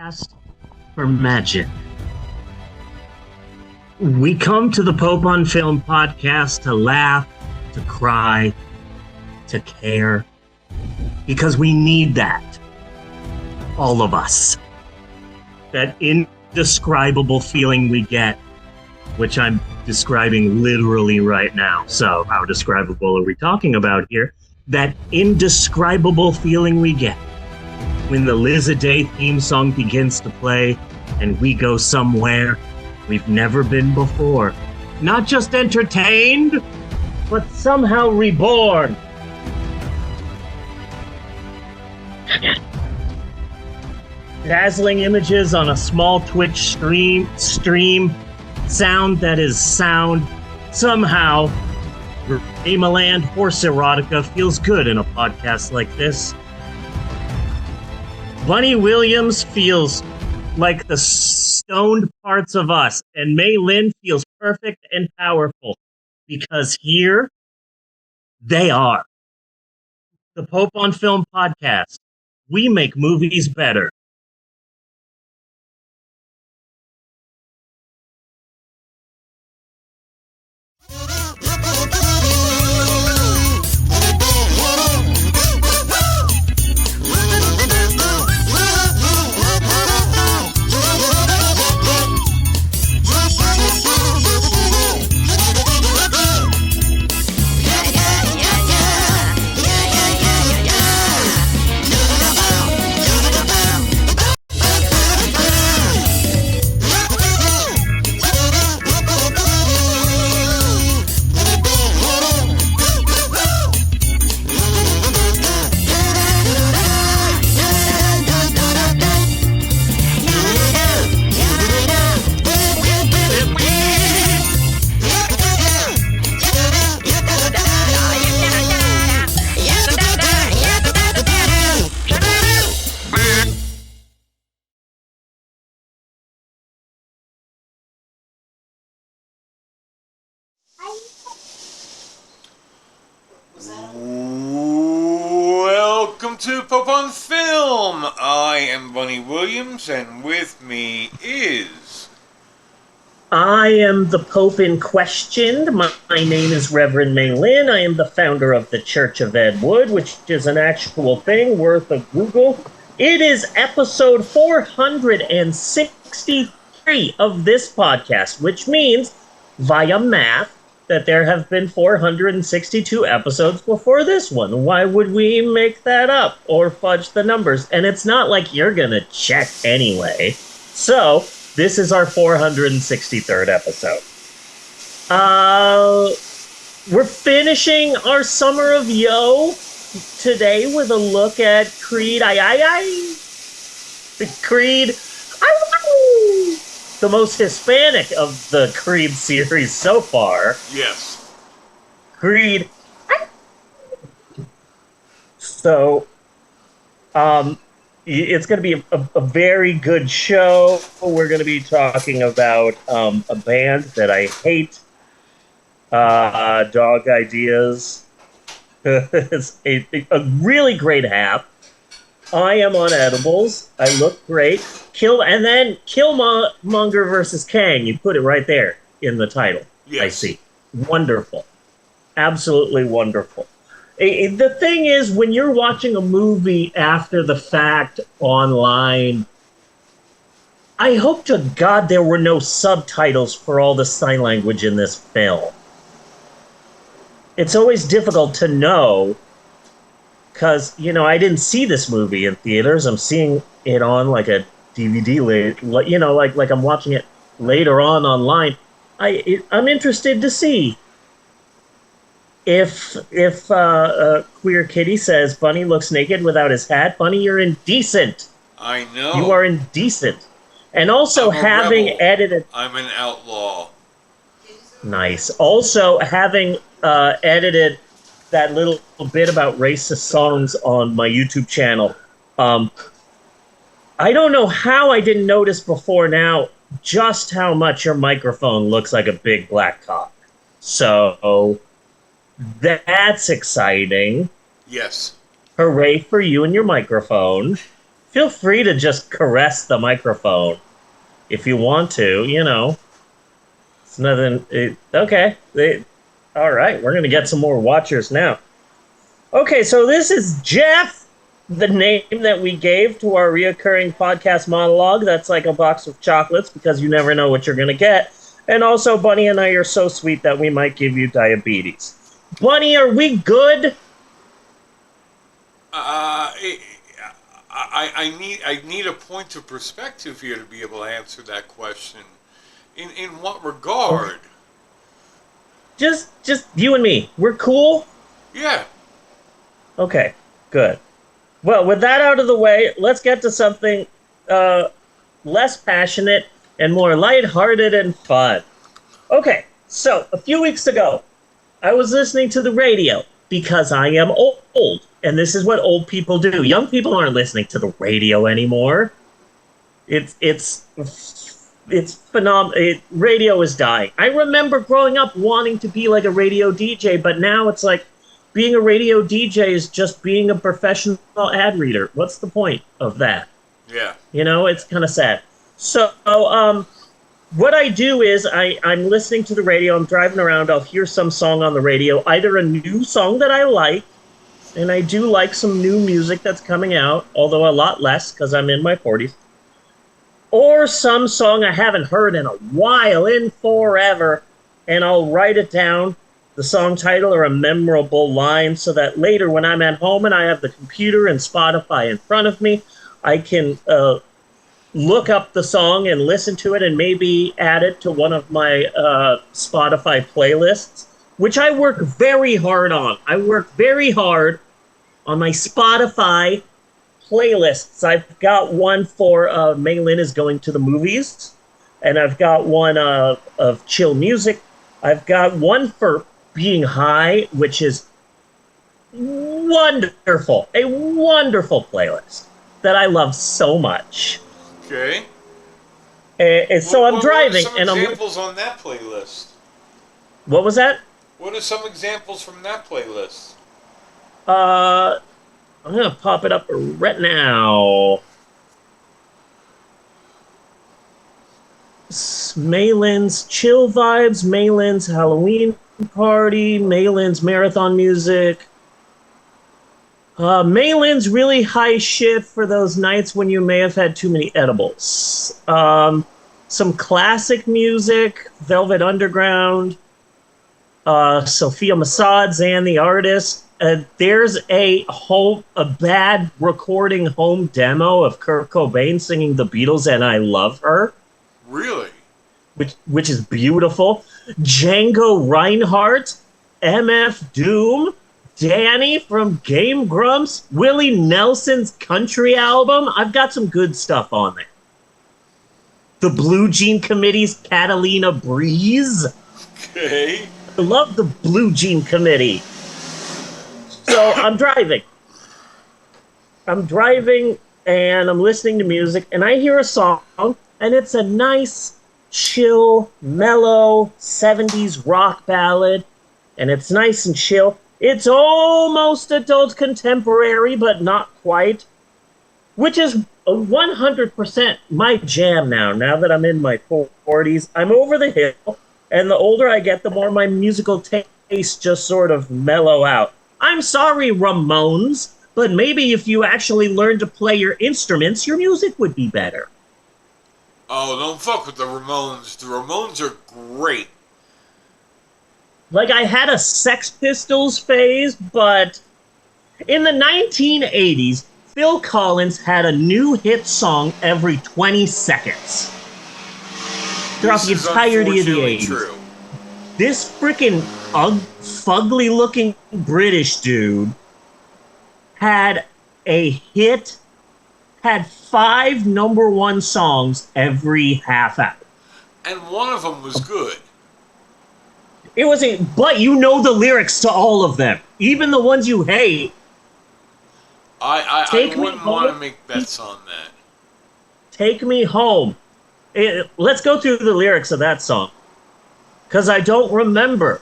Podcast for magic. We come to the Pope on Film podcast to laugh, to cry, to care, because we need that. All of us. That indescribable feeling we get, which I'm describing literally right now. So how describable are we talking about here? That indescribable feeling we get when the Liz-a-Day theme song begins to play and we go somewhere we've never been before. Not just entertained, but somehow reborn. Dazzling images on a small Twitch stream, sound that is sound. Somehow, Dreamland horse erotica feels good in a podcast like this. Bunny Williams feels like the stoned parts of us, and Mei Lin feels perfect and powerful, because here they are. The Pope on Film podcast. We make movies better. Welcome to Pope on Film. I am Bunny Williams, and with me is... I am the Pope in question. My name is Reverend Mei Lin. I am the founder of the Church of Ed Wood, which is an actual thing worth a Google. It is episode 463 of this podcast, which means, via math, that there have been 462 episodes before this one. Why would we make that up or fudge the numbers? And it's not like you're gonna check anyway. So, this is our 463rd episode. We're finishing our summer of Yo today with a look at Creed. Creed. The most Hispanic of the Creed series so far. Yes. Creed. So, it's going to be a very good show. We're going to be talking about a band that I hate, Dog Ideas. It's a really great app. I am on edibles. I look great. Killmonger versus Kang. You put it right there in the title. Yes. I see. Wonderful. Absolutely wonderful. The thing is, when you're watching a movie after the fact online, I hope to God there were no subtitles for all the sign language in this film. It's always difficult to know, because, I didn't see this movie in theaters. I'm seeing it on like a DVD like I'm watching it later on online. I'm interested to see if Queer Kitty says Bunny looks naked without his hat. Bunny, you're indecent. I know. You are indecent. And also having edited... I'm an outlaw. Nice. Also having edited that little bit about racist songs on my YouTube channel. I don't know how I didn't notice before now just how much your microphone looks like a big black cock. So that's exciting. Yes. Hooray for you and your microphone. Feel free to just caress the microphone if you want to, It's nothing. Okay. All right. We're going to get some more watchers now. Okay. So this is Jeff, the name that we gave to our reoccurring podcast monologue. That's like a box of chocolates because you never know what you're going to get. And also, Bunny and I are so sweet that we might give you diabetes. Bunny, are we good? I need a point of perspective here to be able to answer that question. In what regard? Just you and me. We're cool? Yeah. Okay, good. Well, with that out of the way, let's get to something less passionate and more lighthearted and fun. Okay, so a few weeks ago, I was listening to the radio because I am old, and this is what old people do. Young people aren't listening to the radio anymore. It's phenomenal. Radio is dying. I remember growing up wanting to be like a radio DJ, but now it's like being a radio DJ is just being a professional ad reader. What's the point of that? Yeah. It's kind of sad. So, what I do is I'm listening to the radio. I'm driving around. I'll hear some song on the radio, either a new song that I like, and I do like some new music that's coming out, although a lot less because I'm in my 40s, or some song I haven't heard in a while, in forever, and I'll write it down, the song title or a memorable line, so that later when I'm at home and I have the computer and Spotify in front of me, I can look up the song and listen to it and maybe add it to one of my Spotify playlists, which I work very hard on. I work very hard on my Spotify playlists. I've got one for Maylin is going to the movies, and I've got one of chill music. I've got one for being high, which is wonderful. A wonderful playlist that I love so much. Okay. So I'm driving, and I'm. What are some examples on that playlist? What was that? What are some examples from that playlist? I'm gonna pop it up right now. Maylin's chill vibes, Maylin's Halloween party, Maylin's marathon music. Maylin's really high shit for those nights when you may have had too many edibles. Some classic music, Velvet Underground, Sophia Massad's and the artist. There's a bad recording home demo of Kurt Cobain singing the Beatles and I Love Her. Really? Which is beautiful. Django Reinhardt, MF Doom, Danny from Game Grumps, Willie Nelson's country album. I've got some good stuff on there. The Blue Jean Committee's Catalina Breeze. Okay. I love the Blue Jean Committee. So I'm driving. And I'm listening to music, and I hear a song, and it's a nice, chill, mellow 70s rock ballad, and it's nice and chill. It's almost adult contemporary, but not quite, which is 100% my jam now that I'm in my 40s. I'm over the hill, and the older I get, the more my musical tastes just sort of mellow out. I'm sorry, Ramones, but maybe if you actually learned to play your instruments, your music would be better. Oh, don't fuck with the Ramones. The Ramones are great. Like, I had a Sex Pistols phase, but in the 1980s, Phil Collins had a new hit song every 20 seconds. Throughout the entirety of the 80s. True. This freaking fugly-looking British dude had 5 number one songs every half hour. And one of them was good. It wasn't, but you know the lyrics to all of them, even the ones you hate. I wouldn't want to make bets on that. Take Me Home. Let's go through the lyrics of that song, because I don't remember.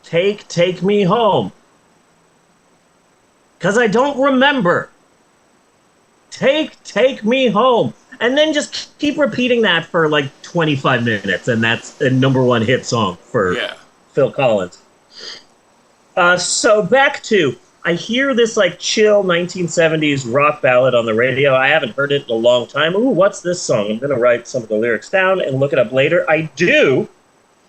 Take Me Home. Because I don't remember. take me home. And then just keep repeating that for like 25 minutes, and that's a number one hit song for Phil Collins. So back to, I hear this like chill 1970s rock ballad on the radio. I haven't heard it in a long time. Ooh, what's this song? I'm going to write some of the lyrics down and look it up later. I do.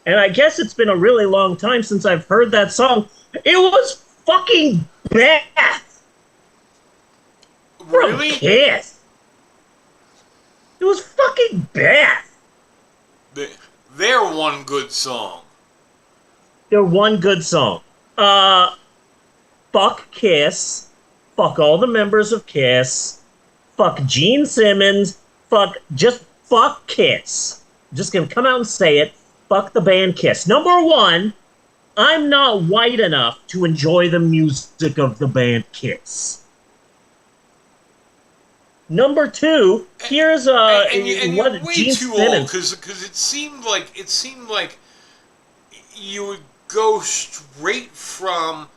And I guess it's been a really long time since I've heard that song. It was fucking bad. Really? Kiss. It was fucking bad. They're one good song. They're one good song. Fuck Kiss. Fuck all the members of Kiss. Fuck Gene Simmons. Fuck Kiss. I'm just gonna come out and say it. Fuck the band Kiss. Number one, I'm not white enough to enjoy the music of the band Kiss. Number two, here's and what you're way Gene too Simmons. old because it seemed like you would go straight from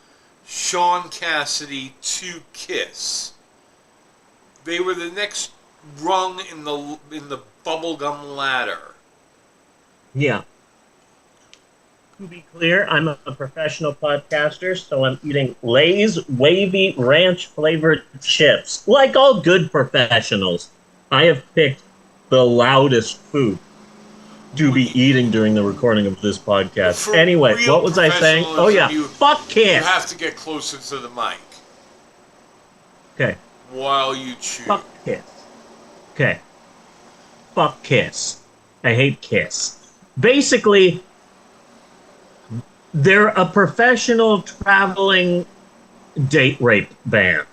Sean Cassidy to Kiss. They were the next rung in the bubblegum ladder. Yeah. To be clear, I'm a professional podcaster, so I'm eating Lay's wavy ranch-flavored chips. Like all good professionals, I have picked the loudest food to be eating during the recording of this podcast. For Anyway, real what was I saying? Oh yeah, fuck Kiss. You have to get closer to the mic. Okay. While you chew. Fuck Kiss. Okay. Fuck Kiss. I hate Kiss. Basically, they're a professional traveling date rape band.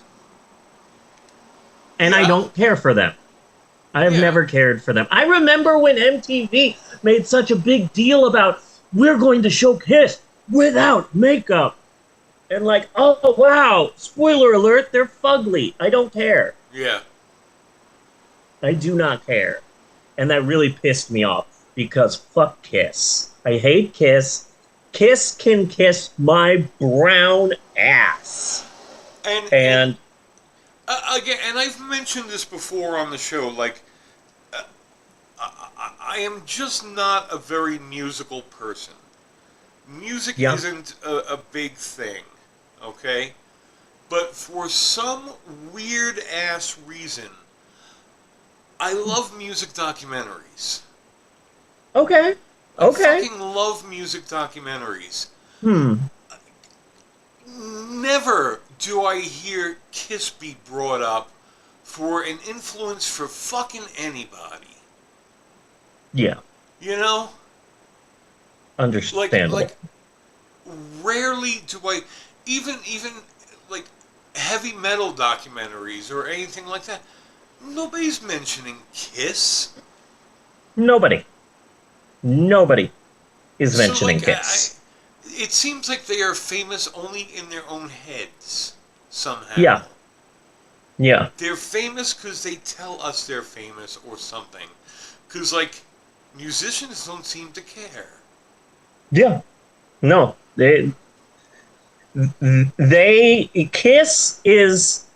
And I don't care for them. I have never cared for them. I remember when MTV made such a big deal about, we're going to show Kiss without makeup. And like, oh, wow, spoiler alert, they're fugly. I don't care. Yeah. I do not care. And that really pissed me off, because fuck Kiss. I hate Kiss. Kiss can kiss my brown ass. And again, and I've mentioned this before on the show, like, I am just not a very musical person. Music isn't a big thing, okay? But for some weird-ass reason, I love music documentaries. Okay. I fucking love music documentaries. Never do I hear Kiss be brought up for an influence for fucking anybody. Yeah. You know? Understandable. Like rarely do I even like heavy metal documentaries or anything like that. Nobody's mentioning Kiss. Nobody is mentioning Kiss. It seems like they are famous only in their own heads, somehow. Yeah. They're famous because they tell us they're famous or something. Because, like, musicians don't seem to care. Yeah. No. Kiss is...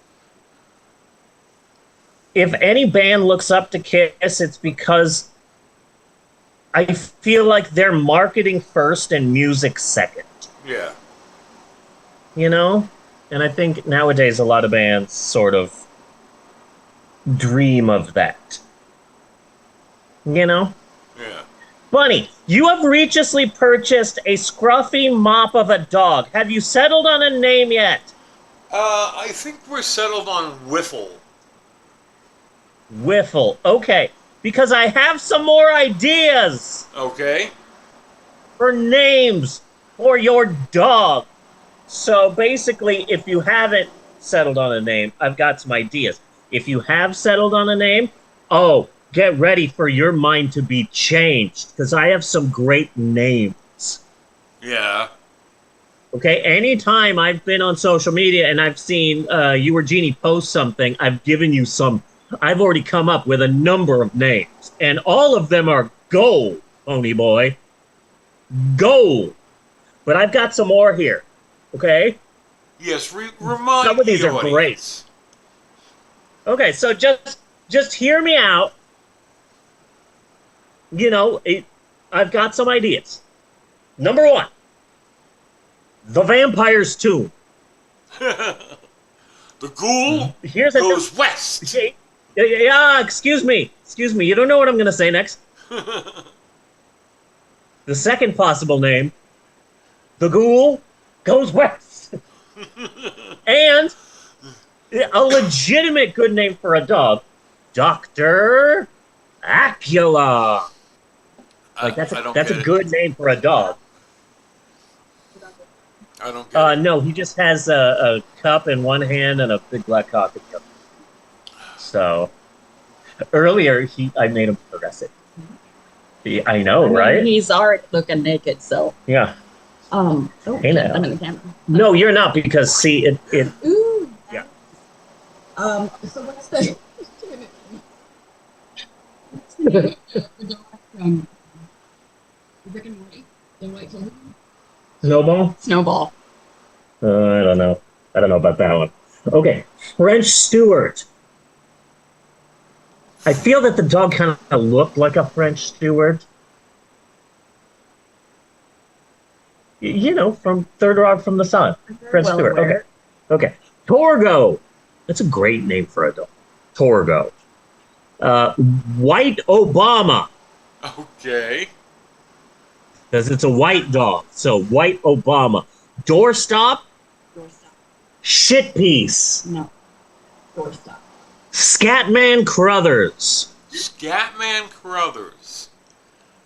If any band looks up to Kiss, it's because I feel like they're marketing first and music second. Yeah. You know? And I think nowadays a lot of bands sort of dream of that. You know? Yeah. Bunny, you have recently purchased a scruffy mop of a dog. Have you settled on a name yet? I think we're settled on Whiffle. Whiffle. Okay. Because I have some more ideas. Okay. For names for your dog. So basically, if you haven't settled on a name, I've got some ideas. If you have settled on a name, get ready for your mind to be changed, because I have some great names. Yeah. Okay, anytime I've been on social media and I've seen you or Jeannie post something, I've already come up with a number of names, and all of them are gold, Pony Boy. Gold. But I've got some more here, okay? Yes, remind some of these the are audience. Okay, so just hear me out. You know, I've got some ideas. Number one, the vampire's tomb. The ghoul Here's a goes west. yeah. Excuse me. You don't know what I'm going to say next. The second possible name, the ghoul goes west, and a legitimate good name for a dog, Doctor Acula. Like I don't that's a get it. good name for a dog. I don't get it. No, he just has a cup in one hand and a big black coffee cup. So earlier, I made him progressive. I know, right? He's already looking naked, so. Yeah. Oh, hey now. I'm in the camera. No, you're not, because see it. Ooh. Yeah. So what's the dog from Rick and Morty? The white kid? Snowball? Snowball. I don't know. I don't know about that one. Okay, French Stewart. I feel that the dog kind of looked like a French Stewart. You know, from Third Rock from the Sun. French Stewart. Okay. Okay. Torgo. That's a great name for a dog. Torgo. White Obama. Okay. Because it's a white dog. So White Obama. Doorstop. Shit piece. No. Doorstop. Scatman Crothers. Scatman Crothers.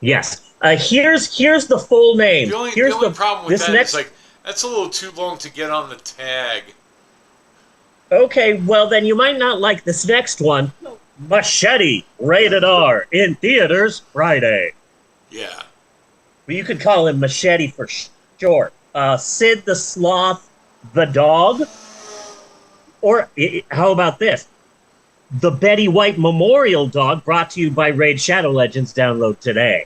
Yes. Here's the full name. The only problem with that is like that's a little too long to get on the tag. Okay, well then you might not like this next one. Machete, rated R, in theaters Friday. Yeah. But you could call him Machete for short. Sid the Sloth, the dog. Or how about this? The Betty White Memorial Dog, brought to you by Raid Shadow Legends. Download today.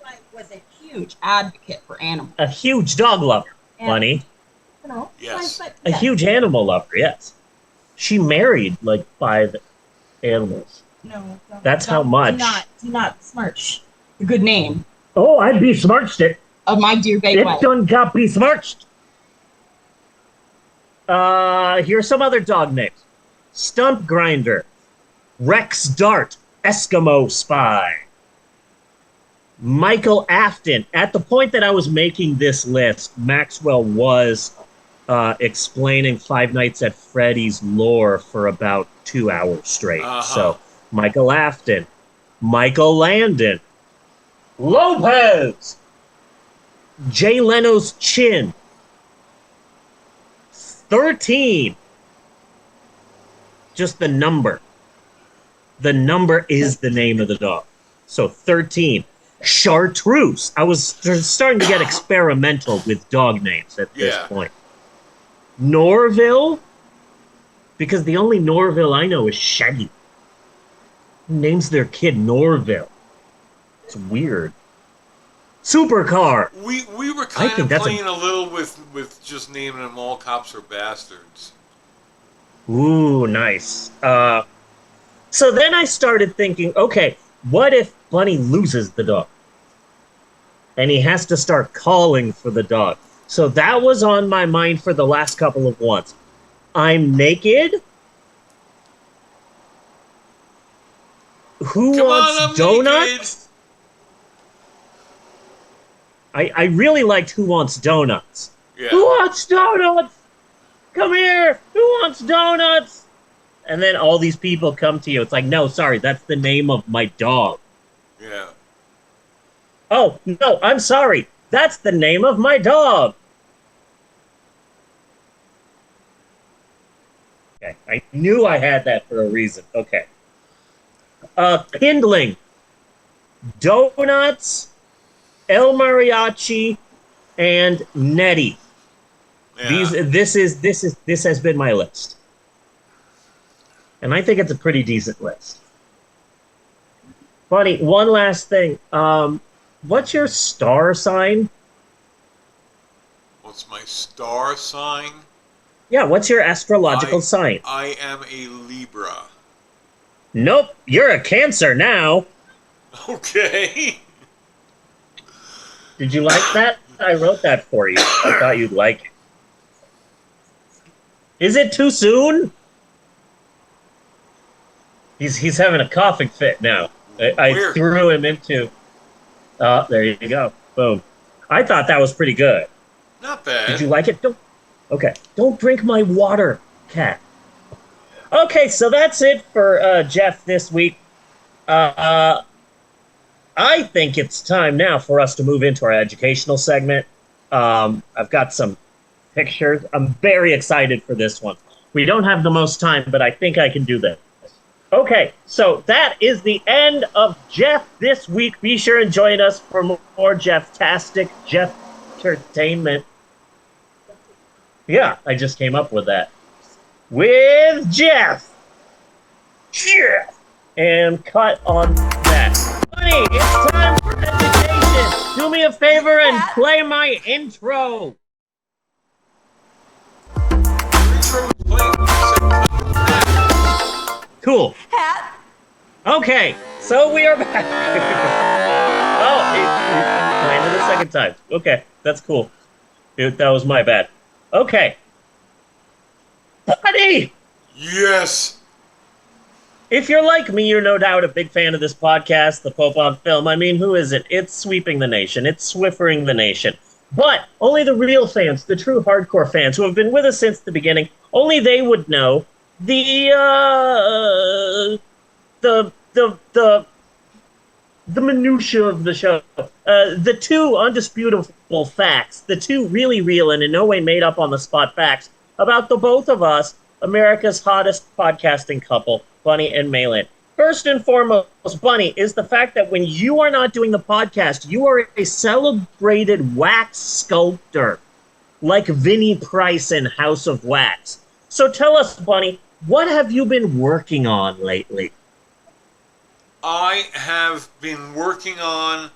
White was a huge advocate for animals. A huge dog lover, Bunny. You know, Yes. A huge animal lover, yes. She married like 5 animals. No. That's how much. Do not smirch the good name Oh, I'd be smirched it. of my dear Betty It White. done got be smirched. Here's some other dog names. Stump Grinder, Rex Dart, Eskimo Spy, Michael Afton. At the point that I was making this list, Maxwell was explaining Five Nights at Freddy's lore for about 2 hours straight. So, Michael Afton, Michael Landon, Lopez, Jay Leno's Chin, 13. Just the number. The number is the name of the dog. So 13. Chartreuse. I was starting to get experimental with dog names at this point. Norville. Because the only Norville I know is Shaggy. Who names their kid Norville? It's weird. Supercar. We were kind of playing a little with just naming them all cops are bastards. Ooh, nice. So then I started thinking, okay, what if Bunny loses the dog? And he has to start calling for the dog. So that was on my mind for the last couple of ones. I'm naked. Who wants donuts? I really liked Who Wants Donuts. Yeah. Who wants donuts? Come here. Who wants donuts? And then all these people come to you. It's like, no, sorry, that's the name of my dog. Yeah. Oh, no, I'm sorry. That's the name of my dog. Okay, I knew I had that for a reason. Okay. Kindling. Donuts, El Mariachi, and Nettie. Yeah. This has been my list. And I think it's a pretty decent list. Bunny, one last thing. What's your star sign? What's my star sign? Yeah, what's your astrological sign? I am a Libra. Nope, you're a Cancer now. Okay. Did you like that? I wrote that for you. I thought you'd like it. Is it too soon? He's having a coughing fit now. I Where? threw him into. Oh, there you go. Boom. I thought that was pretty good. Not Did bad. you like it? Don't. Okay. Don't drink my water, cat. Okay, so that's it for Jeff this week. Uh, I think it's time now for us to move into our educational segment. I've got some pictures. I'm very excited for this one. We don't have the most time, but I think I can do this. Okay, so that is the end of Jeff this week. Be sure and join us for more Jeff-tastic Jeff entertainment. Yeah, I just came up with that. With Jeff. Jeff. And cut on that. Bunny, it's time for education. Do me a favor and play my intro. Cool. Okay, so we are back. Oh, playing it a second time. Okay, that's cool. That was my bad. Okay. Buddy! Yes. If you're like me, you're no doubt a big fan of this podcast, The Pope on Film. I mean, who isn't? It's sweeping the nation. It's Swiffering the nation. But only the real fans, the true hardcore fans who have been with us since the beginning, only they would know the minutia of the show. The two undisputable facts, the two really real and in no way made up on the spot facts about the both of us, America's hottest podcasting couple, Bunny and Malin. First and foremost, Bunny, is the fact that when you are not doing the podcast, you are a celebrated wax sculptor, like Vinnie Price in House of Wax. So tell us, Bunny, what have you been working on lately? I have been working on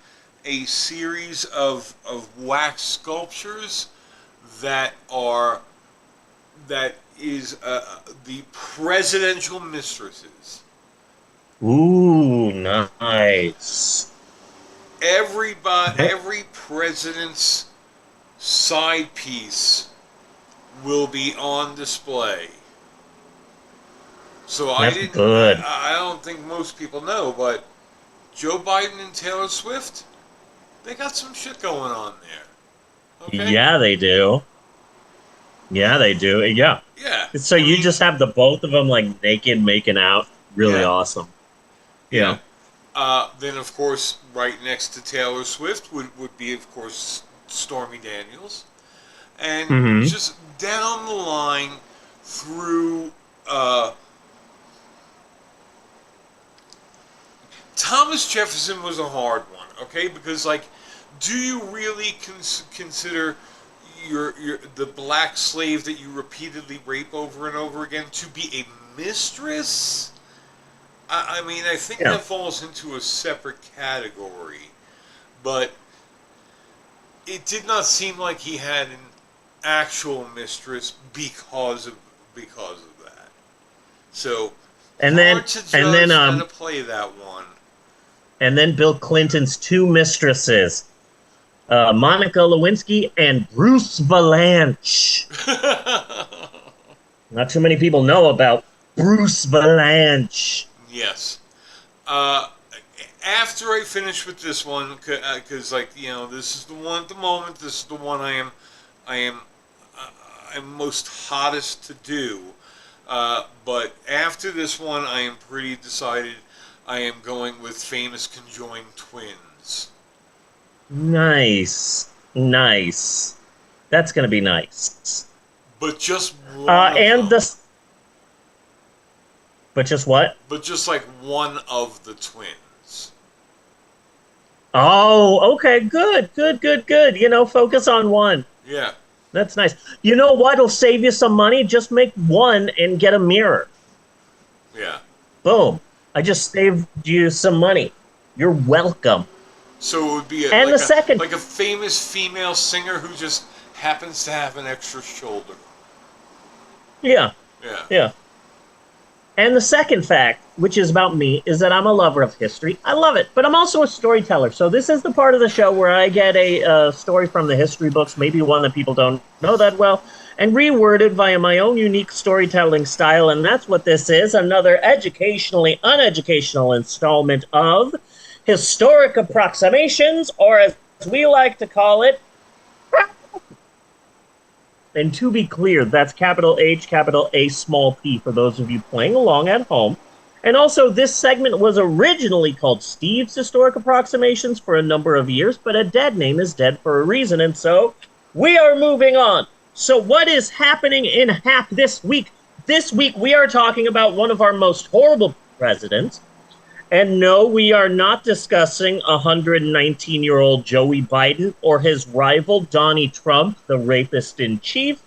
a series of wax sculptures that is the presidential mistresses. Ooh, nice. Every president's side piece will be on display. So That's good. I don't think most people know, but Joe Biden and Taylor Swift, they got some shit going on there. Okay? Yeah, they do. Yeah, they do. Yeah. Yeah. So you just have the both of them like naked making out. Really awesome. Yeah. Then, of course, right next to Taylor Swift would be, of course, Stormy Daniels. And just down the line through Thomas Jefferson was a hard one, okay? Because, like, do you really consider the black slave that you repeatedly rape over and over again to be a mistress? I mean, I think that falls into a separate category, but it did not seem like he had an actual mistress because of that. So, and then how to play that one. And then Bill Clinton's two mistresses, Monica Lewinsky and Bruce Valanche. Not too many people know about Bruce Valanche. Yes. After I finish with this one, because this is the one at the moment. This is the one I'm most hottest to do. But after this one, I am pretty decided. I am going with famous conjoined twins. Nice. That's gonna be nice. But just one. But just what? But just like one of the twins. Oh, okay, good. Focus on one. Yeah. That's nice. You know what'll save you some money? Just make one and get a mirror. Yeah. Boom. I just saved you some money. You're welcome. So it would be like a famous female singer who just happens to have an extra shoulder. Yeah, Yeah. yeah. And the second fact, which is about me, is that I'm a lover of history. I love it, but I'm also a storyteller. So this is the part of the show where I get a story from the history books, maybe one that people don't know that well, and reword it via my own unique storytelling style. And that's what this is, another educationally uneducational installment of Historic Approximations, or as we like to call it, and to be clear, that's capital H, capital A, small p for those of you playing along at home. And also, this segment was originally called Steve's Historic Approximations for a number of years, but a dead name is dead for a reason, and so we are moving on. So, what is happening in HAP this week? This week, we are talking about one of our most horrible presidents. And no, we are not discussing 119-year-old Joey Biden or his rival Donnie Trump, the rapist in chief.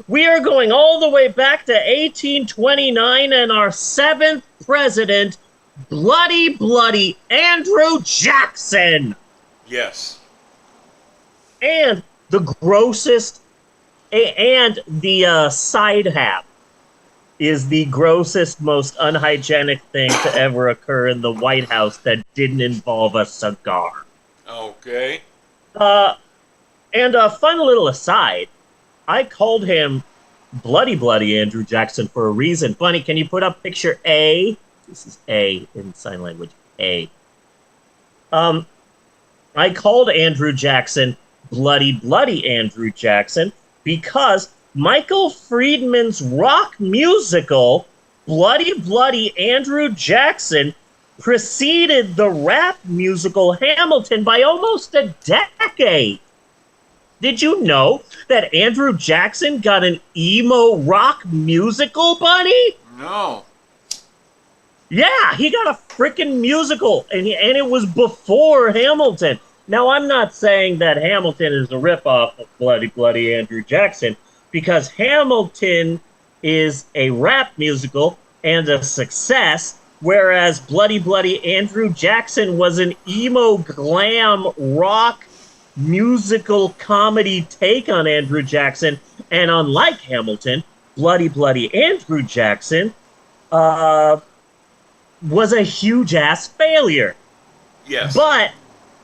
We are going all the way back to 1829 and our seventh president, bloody Andrew Jackson. Yes. And the grossest, and the side half is the grossest, most unhygienic thing to ever occur in the White House that didn't involve a cigar. Okay. And a fun little aside, I called him bloody Andrew Jackson for a reason. Bunny, can you put up picture A? This is A in sign language. A. I called Andrew Jackson bloody Andrew Jackson because Michael Friedman's rock musical, Bloody Andrew Jackson, preceded the rap musical Hamilton by almost a decade. Did you know that Andrew Jackson got an emo rock musical, Bunny? No. Yeah, he got a freaking musical, and it was before Hamilton. Now, I'm not saying that Hamilton is a ripoff of Bloody Andrew Jackson, because Hamilton is a rap musical and a success, whereas Bloody Andrew Jackson was an emo glam rock musical comedy take on Andrew Jackson. And unlike Hamilton, Bloody Andrew Jackson was a huge-ass failure. Yes. But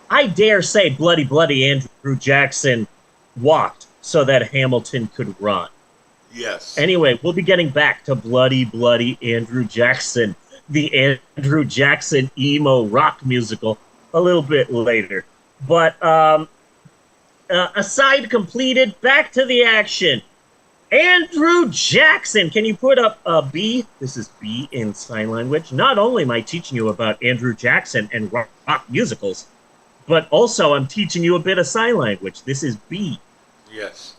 I dare say Bloody Andrew Jackson walked so that Hamilton could run. Yes. Anyway, we'll be getting back to Bloody Andrew Jackson, the Andrew Jackson emo rock musical, a little bit later. But aside completed, back to the action. Andrew Jackson, can you put up a B? This is B in sign language. Not only am I teaching you about Andrew Jackson and rock musicals, but also I'm teaching you a bit of sign language. This is B. Yes.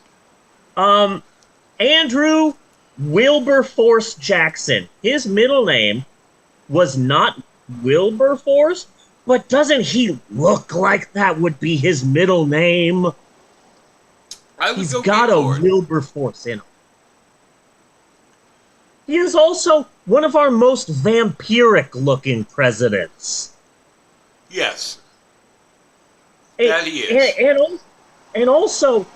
Andrew Wilberforce Jackson. His middle name was not Wilberforce, but doesn't he look like that would be his middle name? He's got a Wilberforce in him. He is also one of our most vampiric-looking presidents. Yes. That he is. And also,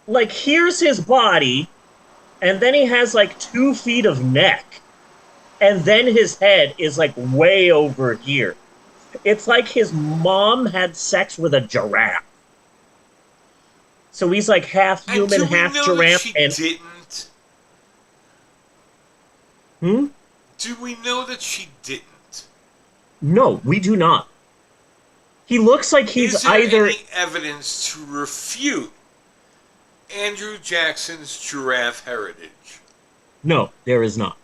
like, here's his body, and then he has, like, 2 feet of neck, and then his head is, like, way over here. It's like his mom had sex with a giraffe. So he's, like, half human, half giraffe. And do we know that she didn't? Do we know that she didn't? No, we do not. He looks like he's Is there either... any evidence to refute Andrew Jackson's giraffe heritage? No, there is not.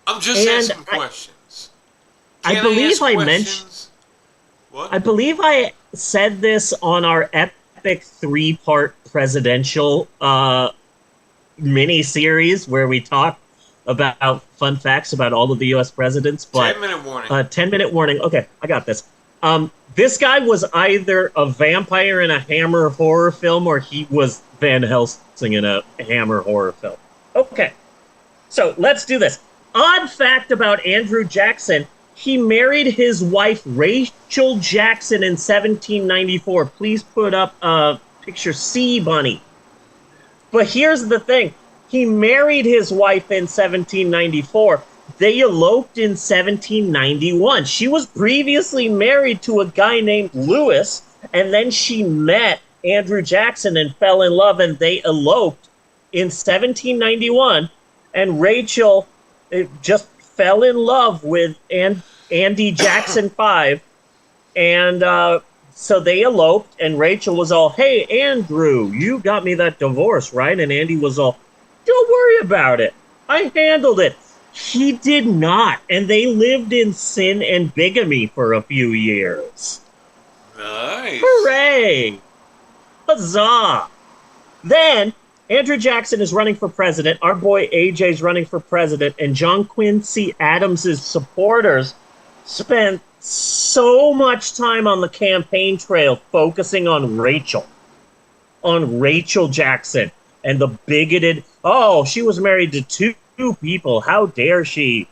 I'm just asking questions. I believe I mentioned... What? I believe I said this on our epic 3-part presidential mini-series where we talk about fun facts about all of the U.S. presidents. But 10-minute warning. 10-minute warning. Okay, I got this. This guy was either a vampire in a Hammer horror film or he was Van Helsing in a Hammer horror film. Okay, so let's do this. Odd fact about Andrew Jackson, he married his wife Rachel Jackson in 1794. Please put up picture C, Bunny. But here's the thing. He married his wife in 1794. They eloped in 1791. She was previously married to a guy named Lewis, and then she met Andrew Jackson and fell in love, and they eloped in 1791. And Rachel just fell in love with Andy Jackson 5. And so they eloped, and Rachel was all, "Hey, Andrew, you got me that divorce, right?" And Andy was all, "Don't worry about it. I handled it." He did not, and they lived in sin and bigamy for a few years. Nice. Hooray! Huzzah! Then, Andrew Jackson is running for president, our boy AJ's running for president, and John Quincy Adams' supporters spent so much time on the campaign trail focusing on Rachel Jackson, and the bigoted, "Oh, she was married to two people, how dare she?"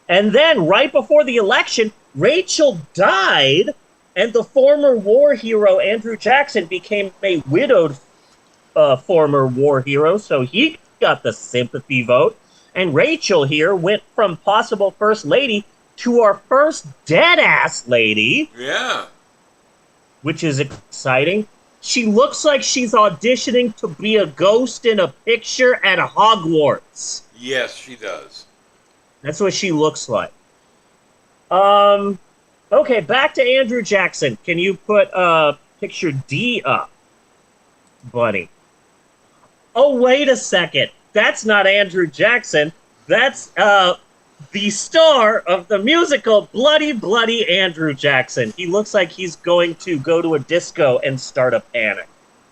And then, right before the election, Rachel died, and the former war hero, Andrew Jackson, became a widowed former war hero, so he got the sympathy vote. And Rachel here went from possible first lady to our first dead-ass lady. Yeah. Which is exciting. She looks like she's auditioning to be a ghost in a picture at Hogwarts. Yes, she does. That's what she looks like. Okay, back to Andrew Jackson. Can you put picture D up, buddy? Oh, wait a second. That's not Andrew Jackson. That's the star of the musical Bloody Bloody Andrew Jackson. He looks like he's going to go to a disco and start a panic.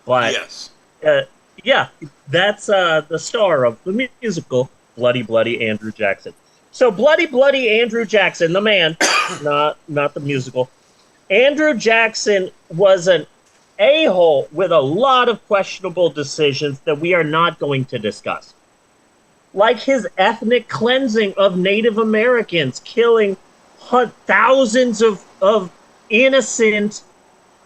But yes. Yeah, that's the star of the musical Bloody Bloody Andrew Jackson. So Bloody Bloody Andrew Jackson, the man, not the musical. Andrew Jackson was an a-hole with a lot of questionable decisions that we are not going to discuss. Like his ethnic cleansing of Native Americans, killing thousands of innocent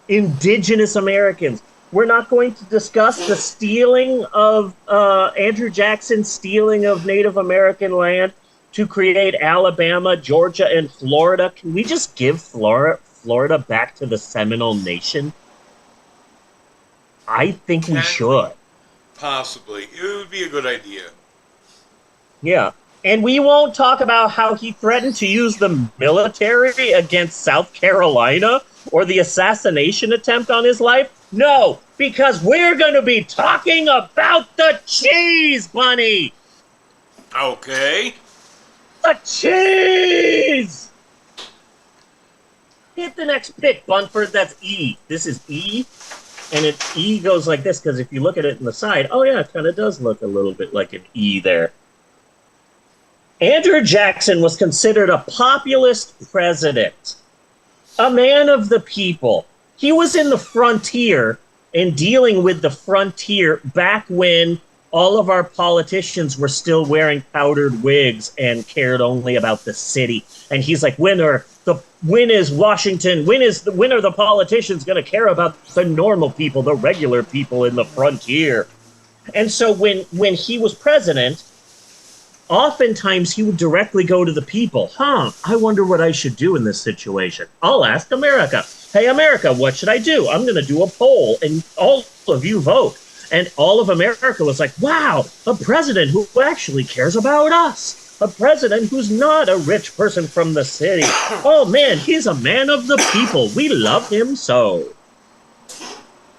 indigenous Americans. We're not going to discuss the stealing of Andrew Jackson's stealing of Native American land to create Alabama, Georgia, and Florida. Can we just give Florida back to the Seminole Nation? I think we should. Possibly. It would be a good idea. Yeah. And we won't talk about how he threatened to use the military against South Carolina or the assassination attempt on his life. No, because we're going to be talking about the cheese, Bunny. Okay. The cheese! Hit the next pick, Bunford. That's E. This is E. And E goes like this, because if you look at it in the side, oh yeah, it kind of does look a little bit like an E there. Andrew Jackson was considered a populist president, a man of the people. He was in the frontier and dealing with the frontier back when all of our politicians were still wearing powdered wigs and cared only about the city. And he's like, when is Washington? When are the politicians going to care about the normal people, the regular people in the frontier? And so when he was president, oftentimes he would directly go to the people. I wonder what I should do in this situation. I'll ask America. Hey, America, what should I do? I'm going to do a poll, and all of you vote. And all of America was like, wow, a president who actually cares about us. A president who's not a rich person from the city. Oh, man, he's a man of the people. We love him so.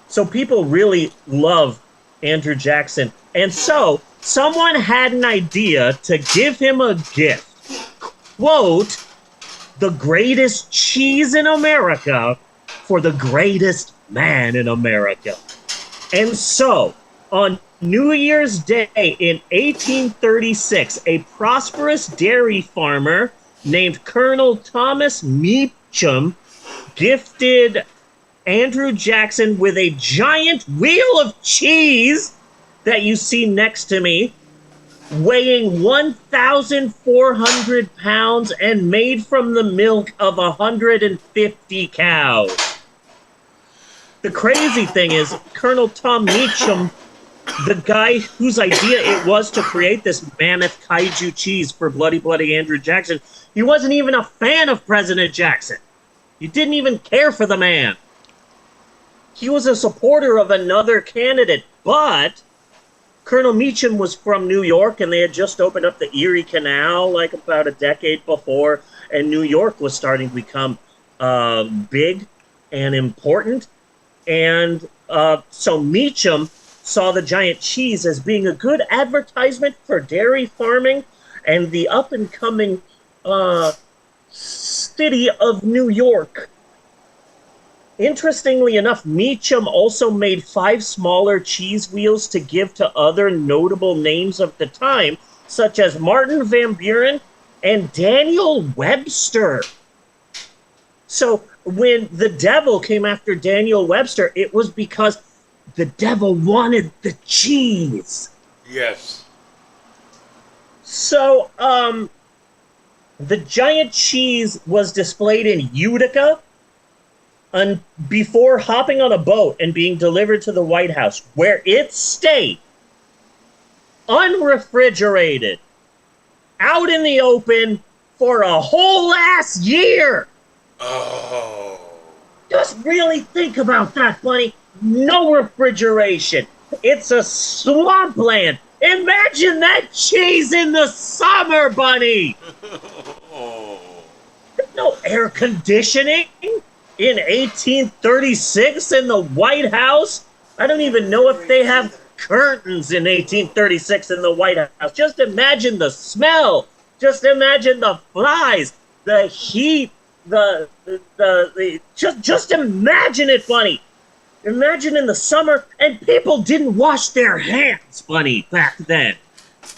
So people really love Andrew Jackson. And so someone had an idea to give him a gift. Quote, the greatest cheese in America for the greatest man in America. And so, on New Year's Day in 1836, a prosperous dairy farmer named Colonel Thomas Meacham gifted Andrew Jackson with a giant wheel of cheese that you see next to me, weighing 1,400 pounds and made from the milk of 150 cows. The crazy thing is, Colonel Tom Meacham the guy whose idea it was to create this mammoth kaiju cheese for Bloody Andrew Jackson, he wasn't even a fan of President Jackson. He didn't even care for the man. He was a supporter of another candidate, but Colonel Meacham was from New York, and they had just opened up the Erie Canal like about a decade before, and New York was starting to become big and important. And so Meacham saw the giant cheese as being a good advertisement for dairy farming and the up-and-coming city of New York. Interestingly enough, Meacham also made 5 smaller cheese wheels to give to other notable names of the time, such as Martin Van Buren and Daniel Webster. So when the devil came after Daniel Webster, it was because the devil wanted the cheese. Yes. So, the giant cheese was displayed in Utica before hopping on a boat and being delivered to the White House, where it stayed unrefrigerated, out in the open for a whole last year. Oh. Just really think about that, Bunny. No refrigeration. It's a swampland. Imagine that cheese in the summer, Bunny. Oh. No air conditioning in 1836 in the White House. I don't even know if they have curtains in 1836 in the White House. Just imagine the smell. Just imagine the flies, the heat, just imagine it, Bunny. Imagine in the summer, and people didn't wash their hands, Bunny, back then.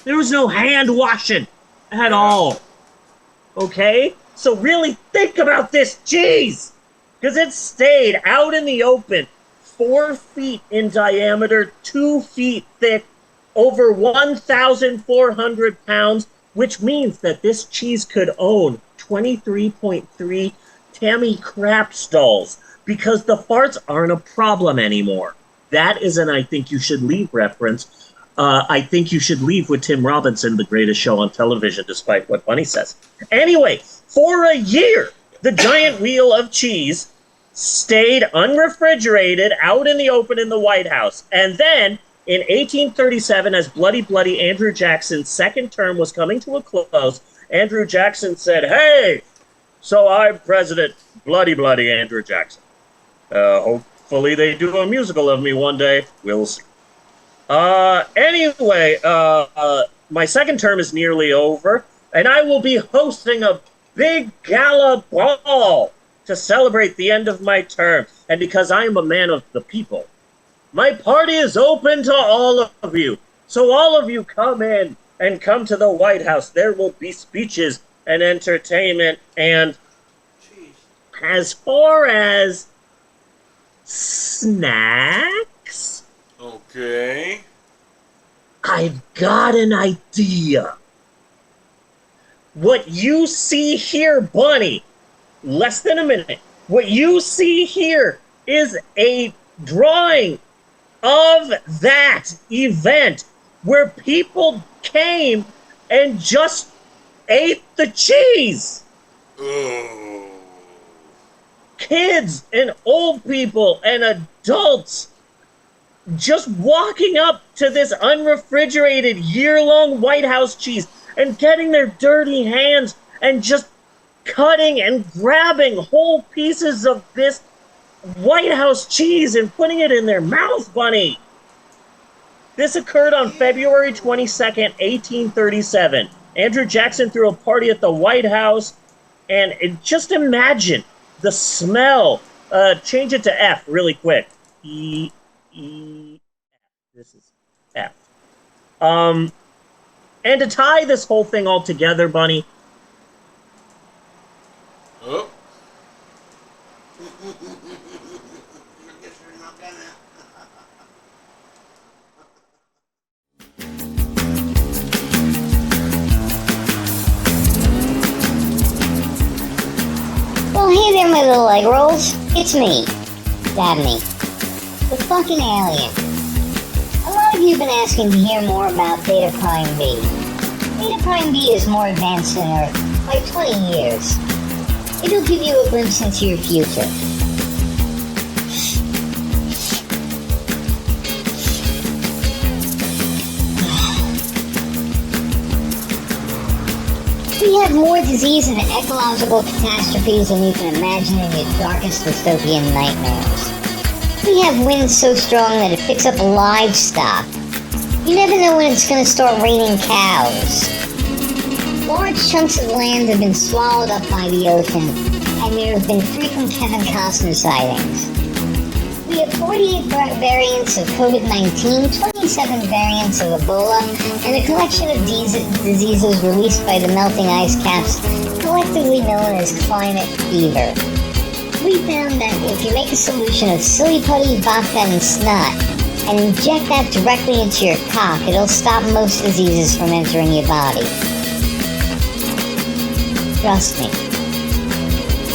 There was no hand washing at all. Okay? So really think about this cheese, because it stayed out in the open, 4 feet in diameter, 2 feet thick, over 1,400 pounds, which means that this cheese could own 23.3 Tammy Craps dolls, because the farts aren't a problem anymore. That is an I Think You Should Leave reference. I Think You Should Leave with Tim Robinson, the greatest show on television, despite what Bunny says. Anyway, for a year, the giant wheel of cheese stayed unrefrigerated out in the open in the White House. And then, in 1837, as Bloody Andrew Jackson's second term was coming to a close, Andrew Jackson said, "Hey, so I'm President Bloody Andrew Jackson. Hopefully they do a musical of me one day. We'll see. Anyway, my second term is nearly over, and I will be hosting a big gala ball to celebrate the end of my term. And because I am a man of the people, my party is open to all of you. So all of you come in and come to the White House. There will be speeches and entertainment, and as far as snacks, okay, I've got an idea. What you see here, Bunny, less than a minute. What you see here is a drawing of that event where people came and just ate the cheese. Oh. Kids and old people and adults just walking up to this unrefrigerated year-long White House cheese and getting their dirty hands and just cutting and grabbing whole pieces of this White House cheese and putting it in their mouth, Bunny. This occurred on February 22nd, 1837. Andrew Jackson threw a party at the White House, and just imagine the smell. Change it to F really quick. This is F. And to tie this whole thing all together, Bunny. Oh. Well, hey there, my little egg rolls. It's me, Dabney, the fucking alien. A lot of of you have been asking to hear more about Theta Prime B. Theta Prime B is more advanced than Earth by 20 years. It'll give you a glimpse into your future. We have more disease and ecological catastrophes than you can imagine in your darkest dystopian nightmares. We have winds so strong that it picks up livestock. You never know when it's going to start raining cows. Large chunks of land have been swallowed up by the ocean, and there have been frequent Kevin Costner sightings. We have 48 variants of COVID-19, 27 variants of Ebola, and a collection of diseases released by the melting ice caps, collectively known as climate fever. We found that if you make a solution of silly putty, vodka, and snot, and inject that directly into your cock, it'll stop most diseases from entering your body. Trust me,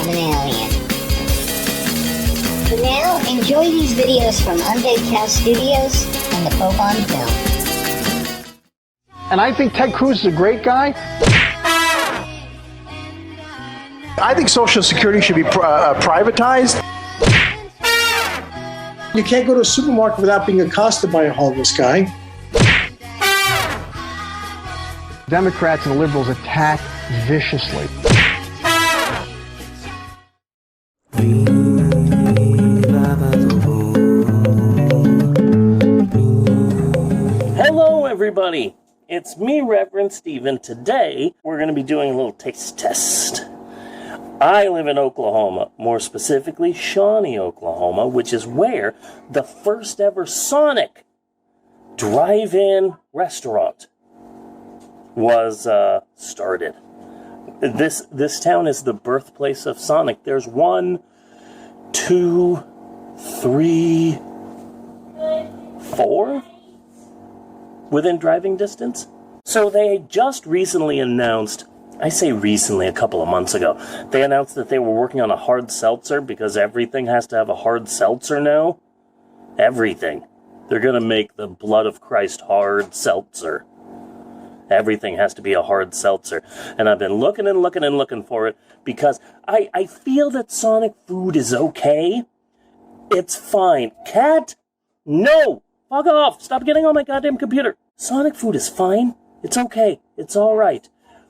I'm an alien. For now, enjoy these videos from Undead Cow Studios and the Pope on Film. And I think Ted Cruz is a great guy. I think Social Security should be privatized. You can't go to a supermarket without being accosted by a homeless guy. Democrats and liberals attack viciously. Hello, everybody. It's me, Reverend Stephen. Today, we're going to be doing a little taste test. I live in Oklahoma, more specifically Shawnee, Oklahoma, which is where the first ever Sonic drive-in restaurant was started. This town is the birthplace of Sonic. There's 1, 2, 3, 4 within driving distance. So they just recently announced, I say recently, a couple of months ago, they announced that they were working on a hard seltzer because everything has to have a hard seltzer now. Everything. They're going to make the Blood of Christ hard seltzer. Everything has to be a hard seltzer. And I've been looking and looking and looking for it because I feel that Sonic food is okay. It's fine. Cat? No! Fuck off! Stop getting on my goddamn computer. Sonic food is fine. It's okay. It's alright.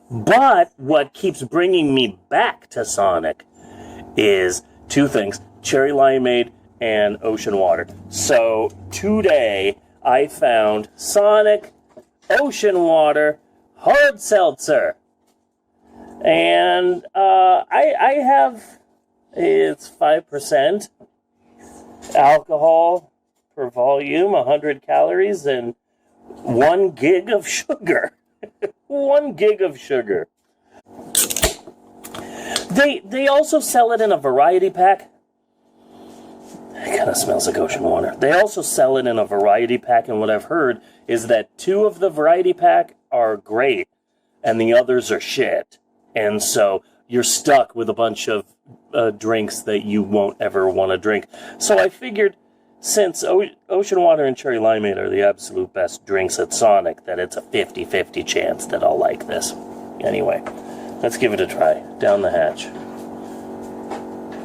But what keeps bringing me back to Sonic is two things. Cherry limeade and ocean water. So today I found Sonic ocean water hard seltzer. And I have, it's 5% alcohol per volume, 100 calories, and 1 gig of sugar. 1 gig of sugar. They also sell it in a variety pack. It kind of smells like ocean water. They also sell it in a variety pack, and what I've heard is that 2 of the variety pack are great, and the others are shit. And so you're stuck with a bunch of drinks that you won't ever want to drink. So I figured, since ocean water and cherry limeade are the absolute best drinks at Sonic, that it's a 50-50 chance that I'll like this. Anyway, let's give it a try. Down the hatch.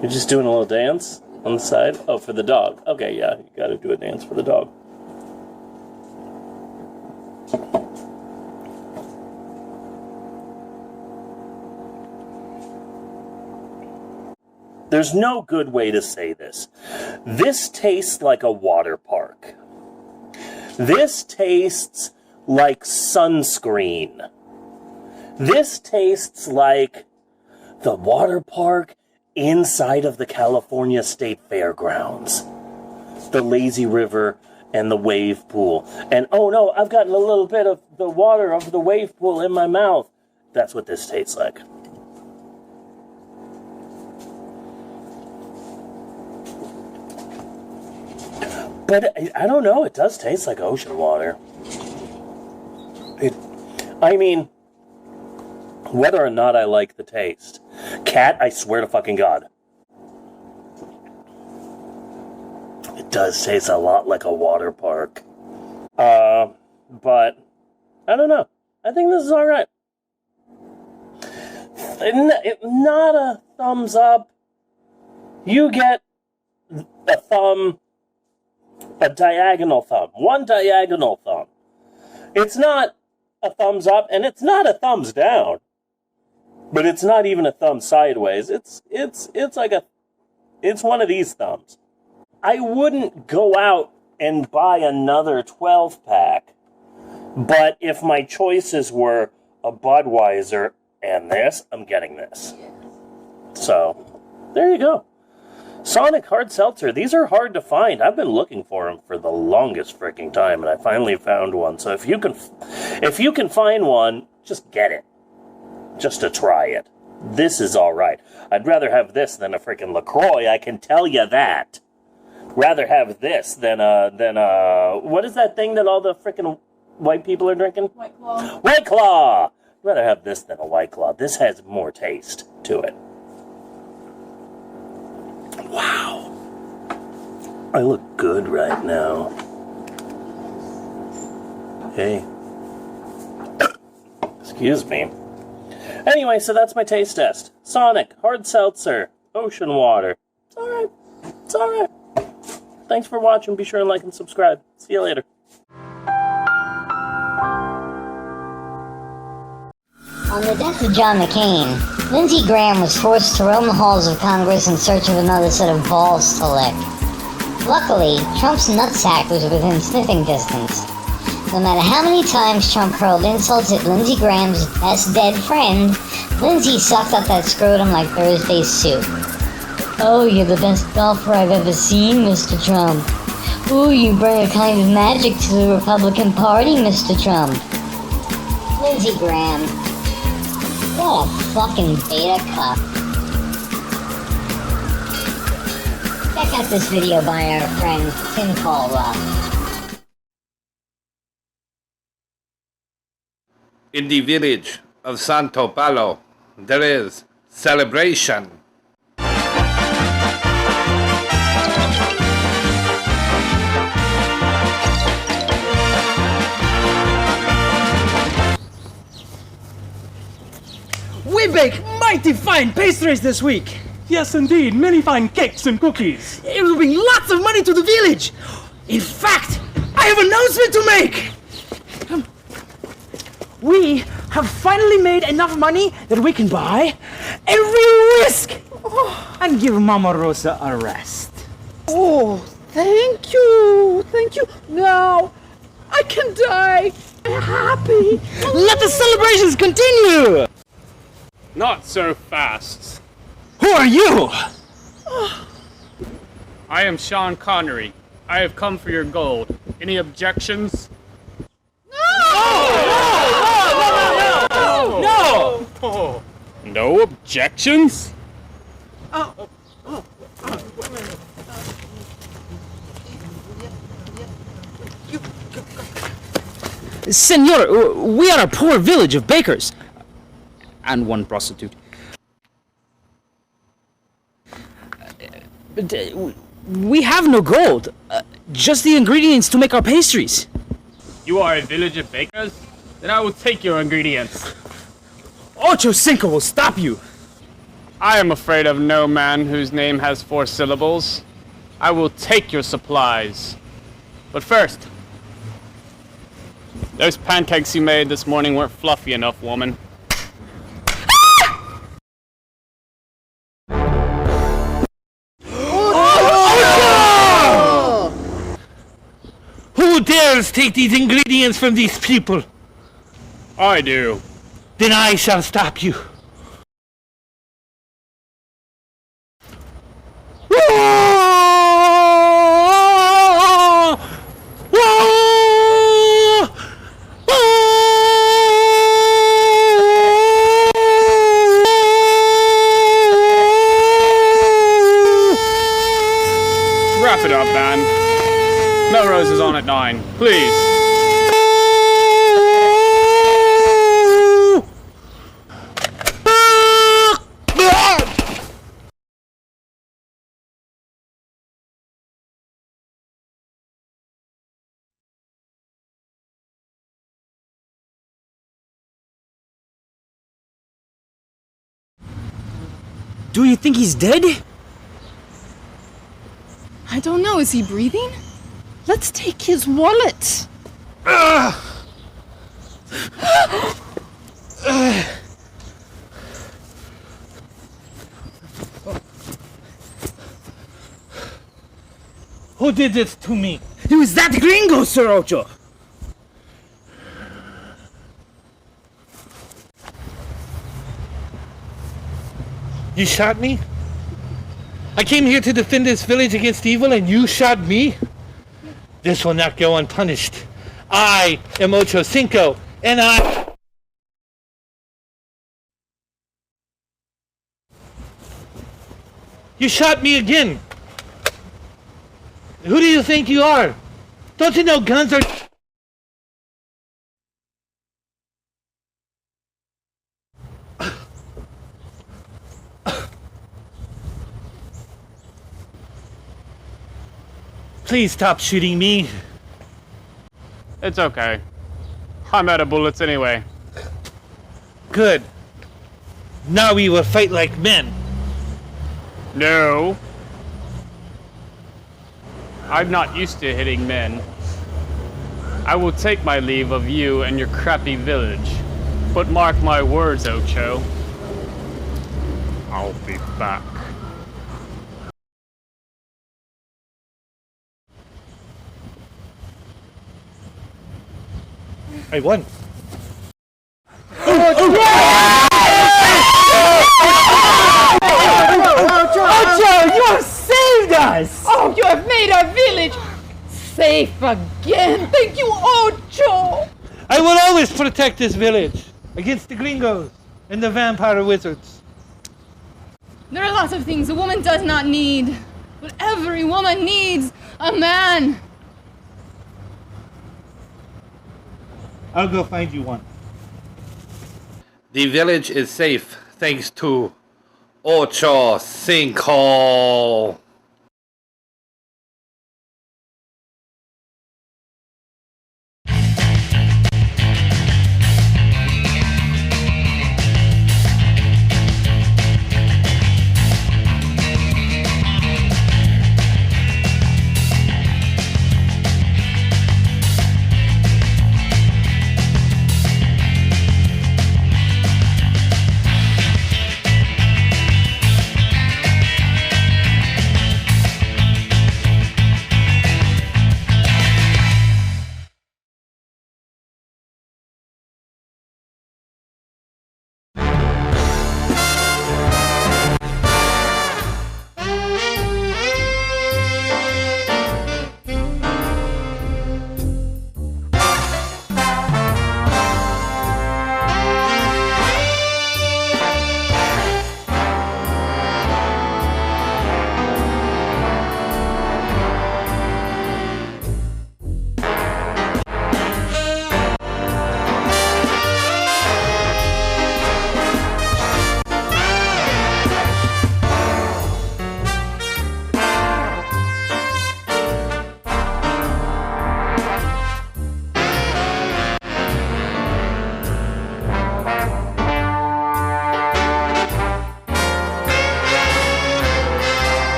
You're just doing a little dance on the side? Oh, for the dog. Okay, yeah, you gotta do a dance for the dog. There's no good way to say this. This tastes like a water park. This tastes like sunscreen. This tastes like the water park inside of the California State Fairgrounds. The lazy river and the wave pool. And oh no, I've gotten a little bit of the water of the wave pool in my mouth. That's what this tastes like. But I don't know, it does taste like ocean water. I mean, whether or not I like the taste. Cat, I swear to fucking God. It does taste a lot like a water park. But I don't know. I think this is all right. Not a thumbs up. You get a thumb, a diagonal thumb, one diagonal thumb. It's not a thumbs up, and it's not a thumbs down, but it's not even a thumb sideways. It's one of these thumbs. I wouldn't go out and buy another 12-pack, but if my choices were a Budweiser and this, I'm getting this. So, there you go. Sonic Hard Seltzer. These are hard to find. I've been looking for them for the longest freaking time, and I finally found one. So if you can find one, just get it. Just to try it. This is all right. I'd rather have this than a freaking LaCroix, I can tell you that. Rather have this than what is that thing that all the freaking white people are drinking? White Claw. White Claw! Rather have this than a White Claw. This has more taste to it. Wow. I look good right now. Hey. Excuse me. Anyway, so that's my taste test. Sonic, Hard Seltzer, Ocean Water. It's alright. It's alright. Thanks for watching. Be sure and like and subscribe. See you later. On the death of John McCain, Lindsey Graham was forced to roam the halls of Congress in search of another set of balls to lick. Luckily, Trump's nutsack was within sniffing distance. No matter how many times Trump hurled insults at Lindsey Graham's best dead friend, Lindsey sucked up that scrotum like Thursday's soup. Oh, you're the best golfer I've ever seen, Mr. Trump. Ooh, you bring a kind of magic to the Republican Party, Mr. Trump. Lindsey Graham. What a fucking beta cup. Check out this video by our friend Tim Caldwell. In the village of Santo Palo, there is celebration. We bake mighty fine pastries this week. Yes, indeed. Many fine cakes and cookies. It will bring lots of money to the village. In fact, I have an announcement to make. We have finally made enough money that we can buy a real whisk and give Mama Rosa a rest. Oh, thank you. Thank you. Now I can die happy. Let the celebrations continue. Not so fast. Who are you? I am Sean Connery. I have come for your gold. Any objections? No! No objections? Senor, we are a poor village of bakers. And one prostitute. But, we have no gold. Just the ingredients to make our pastries. You are a village of bakers? Then I will take your ingredients. Ocho Cinco will stop you. I am afraid of no man whose name has 4 syllables. I will take your supplies. But first, those pancakes you made this morning weren't fluffy enough, woman. Who dares take these ingredients from these people? I do. Then I shall stop you. Wrap it up, man. Melrose is on at 9. Please. Do you think he's dead? I don't know. Is he breathing? Let's take his wallet. Who did this to me? It was that gringo, Sir Ocho. You shot me? I came here to defend this village against evil and you shot me? This will not go unpunished. I am Ocho Cinco and I... You shot me again. Who do you think you are? Don't you know guns are... Please stop shooting me. It's okay. I'm out of bullets anyway. Good. Now we will fight like men. No. I'm not used to hitting men. I will take my leave of you and your crappy village. But mark my words, Ocho. I'll be back. I won. Ocho, you have saved us! Oh, you have made our village safe again. Thank you, Ocho. I will always protect this village against the gringos and the vampire wizards. There are lots of things a woman does not need, but every woman needs a man. I'll go find you one. The village is safe thanks to Ocho Cinco.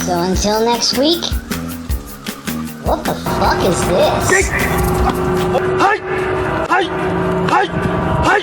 So until next week, what the fuck is this? Hi! Hi! Hi! Hi!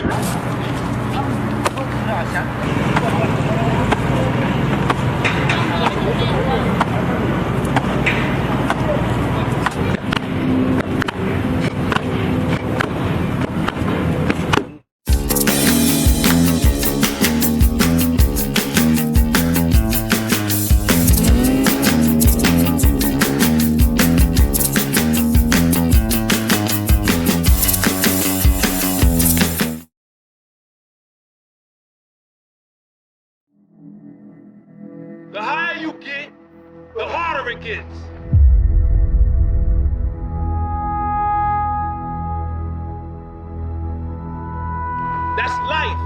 The higher you get, the harder it gets. That's life.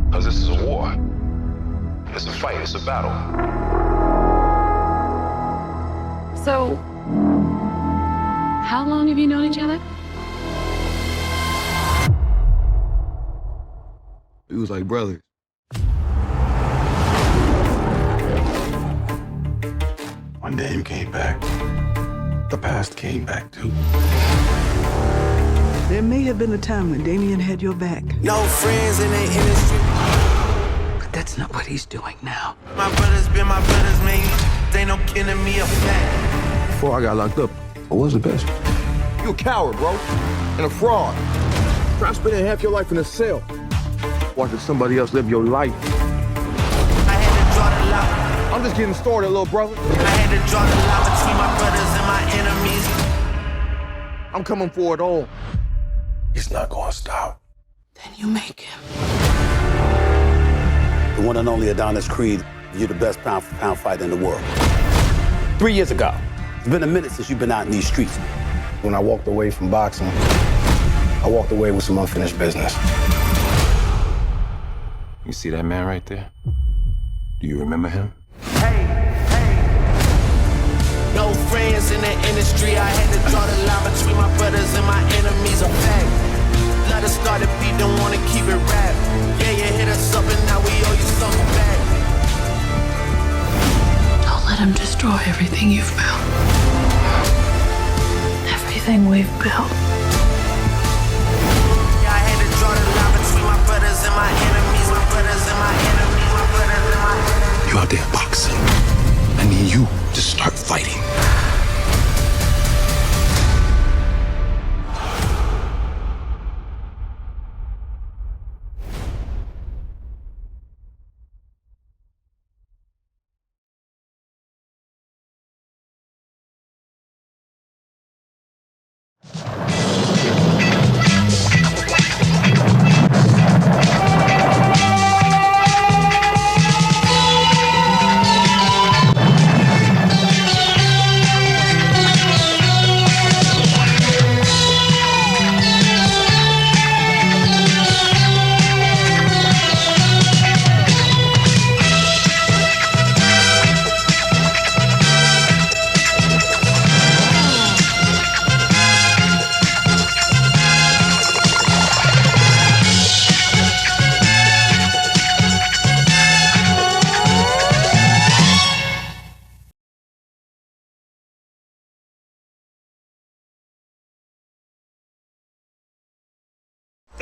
Because this is a war. It's a fight. It's a battle. So, how long have you known each other? We was like brothers. One day you came back. The past came back too. There may have been a time when Damien had your back. No friends in the industry. But that's not what he's doing now. My brothers been my brothers, man. They no killing me a fact. Before I got locked up, I was the best. You a coward, bro. And a fraud. Try spending half your life in a cell. Watching somebody else live your life. I had to draw the line. I'm just getting started, little brother. I had to draw the line between my brothers and my enemies. I'm coming for it all. He's not gonna stop. Then you make him. The one and only Adonis Creed, you're the best pound-for-pound fighter in the world. 3 years ago, it's been a minute since you've been out in these streets. When I walked away from boxing, I walked away with some unfinished business. You see that man right there? Do you remember him? No friends in the industry. I had to draw the line between my brothers and my enemies. A fact. Let us start a beat, don't wanna keep it rap. Yeah, you hit us up and now we owe you something back. Don't let him destroy everything you've built. Everything we've built. Yeah, I had to draw the line between my brothers and my enemies. My brothers and my enemies. My brothers and my enemies. You out there boxing. I need you to start fighting.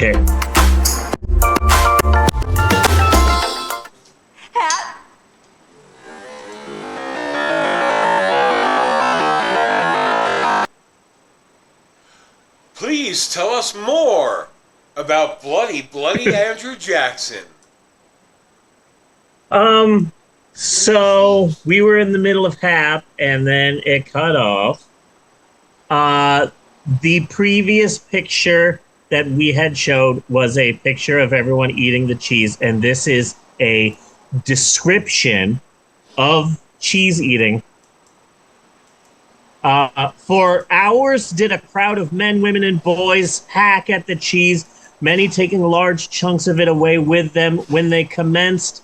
Okay. Please tell us more about Bloody Andrew Jackson. So we were in the middle of Hap, and then it cut off. The previous picture that we had showed was a picture of everyone eating the cheese, and this is a description of cheese eating. For hours did a crowd of men, women, and boys hack at the cheese, many taking large chunks of it away with them. When they commenced,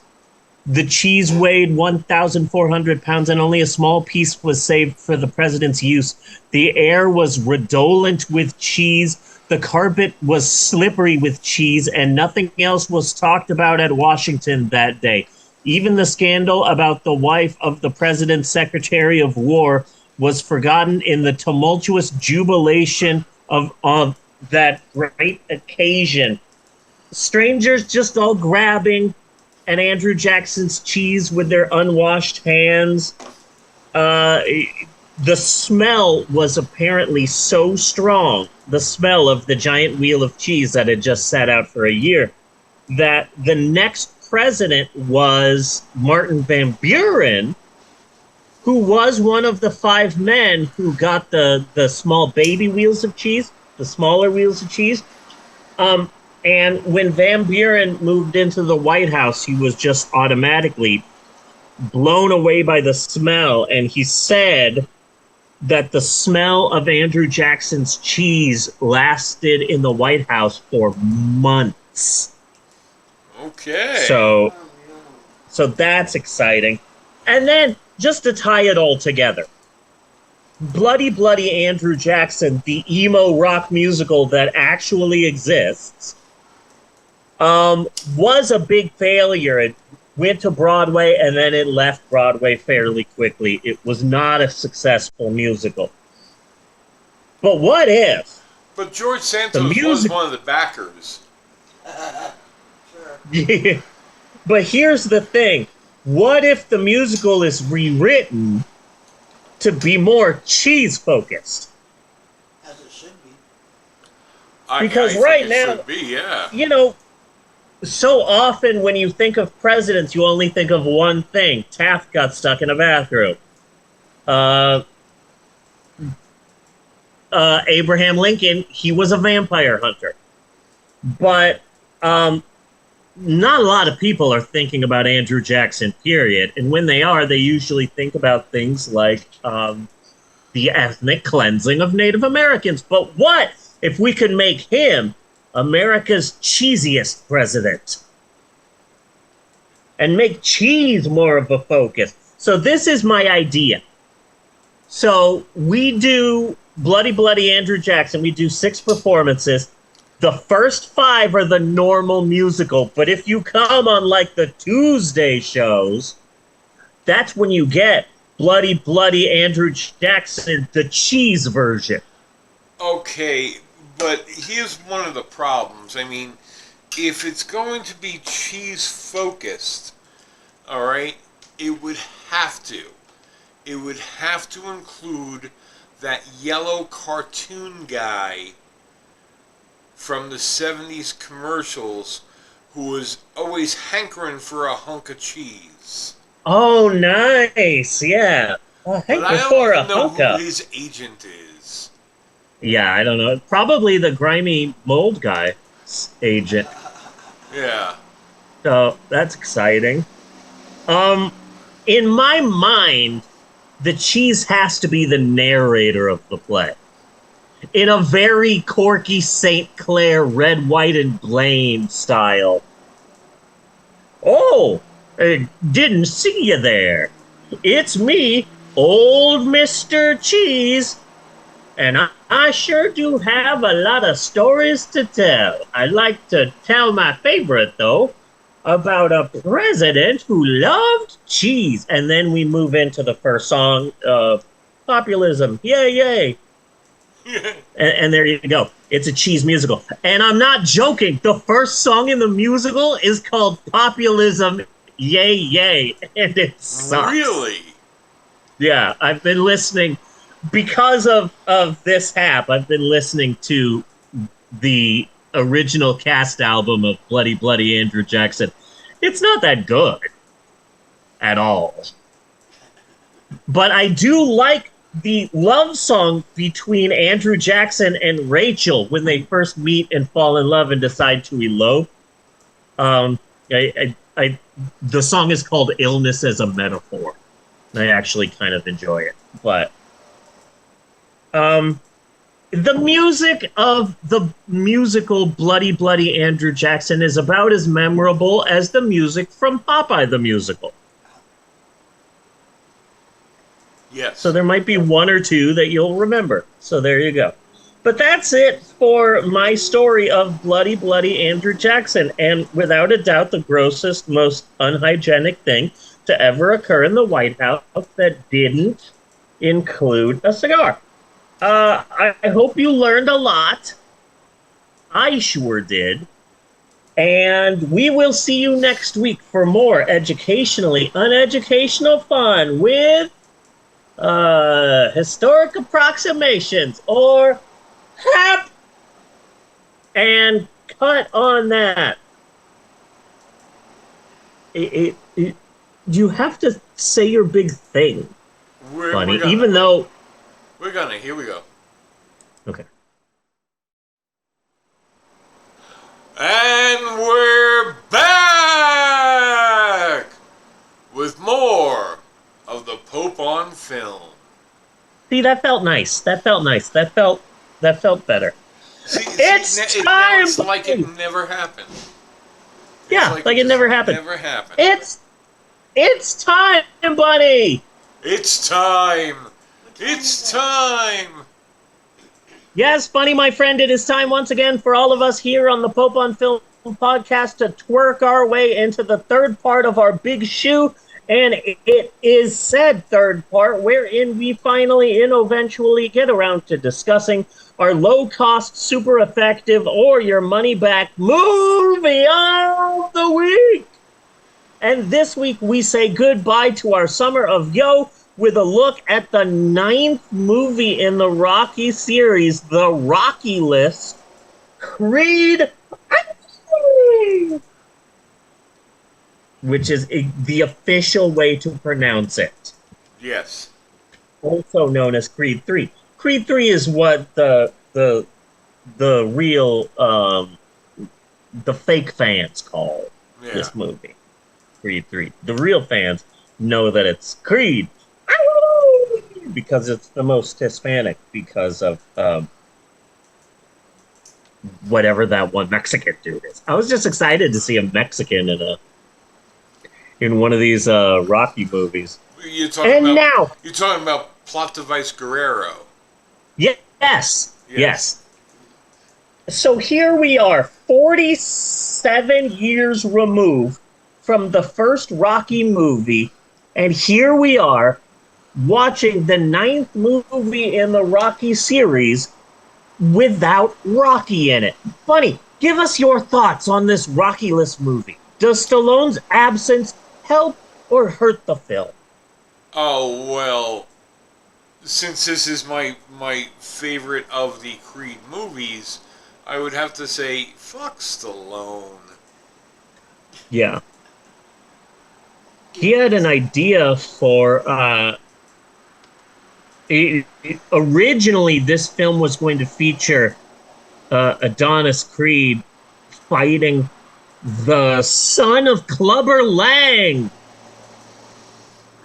the cheese weighed 1,400 pounds, and only a small piece was saved for the president's use. The air was redolent with cheese. The carpet was slippery with cheese, and nothing else was talked about at Washington that day. Even the scandal about the wife of the president's Secretary of War was forgotten in the tumultuous jubilation of that great occasion. Strangers just all grabbing at Andrew Jackson's cheese with their unwashed hands. The smell was apparently so strong, the smell of the giant wheel of cheese that had just sat out for a year, that the next president was Martin Van Buren, who was one of the 5 men who got the small baby wheels of cheese, the smaller wheels of cheese. And when Van Buren moved into the White House, he was just automatically blown away by the smell. And he said that the smell of Andrew Jackson's cheese lasted in the White House for months. Okay. So that's exciting. And then, just to tie it all together, Bloody Bloody Andrew Jackson, the emo rock musical that actually exists, was a big failure. It went to Broadway and then it left Broadway fairly quickly. It was not a successful musical. But what if? But George Santos was one of the backers. Yeah. But here's the thing. What if the musical is rewritten to be more cheese-focused? As it should be. Because I right think it now, should be, yeah. you know, so often when you think of presidents, you only think of one thing. Taft got stuck in a bathroom. Abraham Lincoln, he was a vampire hunter. But not a lot of people are thinking about Andrew Jackson, period. And when they are, they usually think about things like the ethnic cleansing of Native Americans. But what if we could make him America's cheesiest president? And make cheese more of a focus. So this is my idea. So we do Bloody Bloody Andrew Jackson. We do 6 performances. The first 5 are the normal musical, but if you come on like the Tuesday shows, that's when you get Bloody Bloody Andrew Jackson, the cheese version. Okay, but here's one of the problems. I mean, if it's going to be cheese-focused, all right, it would have to. It would have to include that yellow cartoon guy from the 70s commercials who was always hankering for a hunk of cheese. Oh, nice. Yeah. Hankering for a hunk who of. his agent is. Yeah, I don't know. Probably the grimy mold guy's agent. Yeah. So that's exciting. In my mind, the cheese has to be the narrator of the play. In a very Corky St. Clair red, white, and Blaine style. Oh, I didn't see you there. It's me, old Mr. Cheese. And I sure do have a lot of stories to tell. I'd like to tell my favorite, though, about a president who loved cheese. And then we move into the first song, Populism. Yay, yay. And there you go. It's a cheese musical. And I'm not joking. The first song in the musical is called Populism, Yay, Yay. And it sucks. Really? Yeah, I've been listening. Because of this hap, I've been listening to the original cast album of Bloody Bloody Andrew Jackson. It's not that good at all. But I do like the love song between Andrew Jackson and Rachel when they first meet and fall in love and decide to elope. The song is called Illness as a Metaphor. I actually kind of enjoy it. But the music of the musical Bloody Bloody Andrew Jackson is about as memorable as the music from Popeye the Musical. Yes. So there might be one or two that you'll remember. So there you go. But that's it for my story of Bloody Bloody Andrew Jackson. And without a doubt, the grossest, most unhygienic thing to ever occur in the White House that didn't include a cigar. I hope you learned a lot. I sure did. And we will see you next week for more educationally uneducational fun with historic approximations or hap and cut on that. You have to say your big thing, Bunny, even though... We're gonna. Here we go. Okay. And we're back with more of the Pope on film. See, that felt nice. That felt better. See, it's time. It's like it never happened. Yeah, like it never happened. Never happened. It's It's time, buddy! It's time! It's time! Yes, Bunny, my friend, it is time once again for all of us here on the Pope on Film podcast to twerk our way into the third part of our big shoe. And it is said third part wherein we finally and eventually get around to discussing our low-cost, super effective, or your money-back movie of the week. And this week we say goodbye to our summer of Yo with a look at the 9th movie in the Rocky series, the Rocky List, Creed, which is the official way to pronounce it. Yes. Also known as Creed 3. Creed 3 is what the real the fake fans call this movie. Creed 3. The real fans know that it's Creed because it's the most Hispanic because of whatever that one Mexican dude is. I was just excited to see a Mexican in one of these Rocky movies. You're talking about Plot Device Guerrero. Yes. So here we are, 47 years removed from the first Rocky movie, and here we are watching the 9th movie in the Rocky series without Rocky in it. Bunny, give us your thoughts on this Rocky List movie. Does Stallone's absence help or hurt the film? Oh, well, since this is my favorite of the Creed movies, I would have to say, fuck Stallone. Yeah. He had an idea for, originally this film was going to feature Adonis Creed fighting the son of Clubber Lang.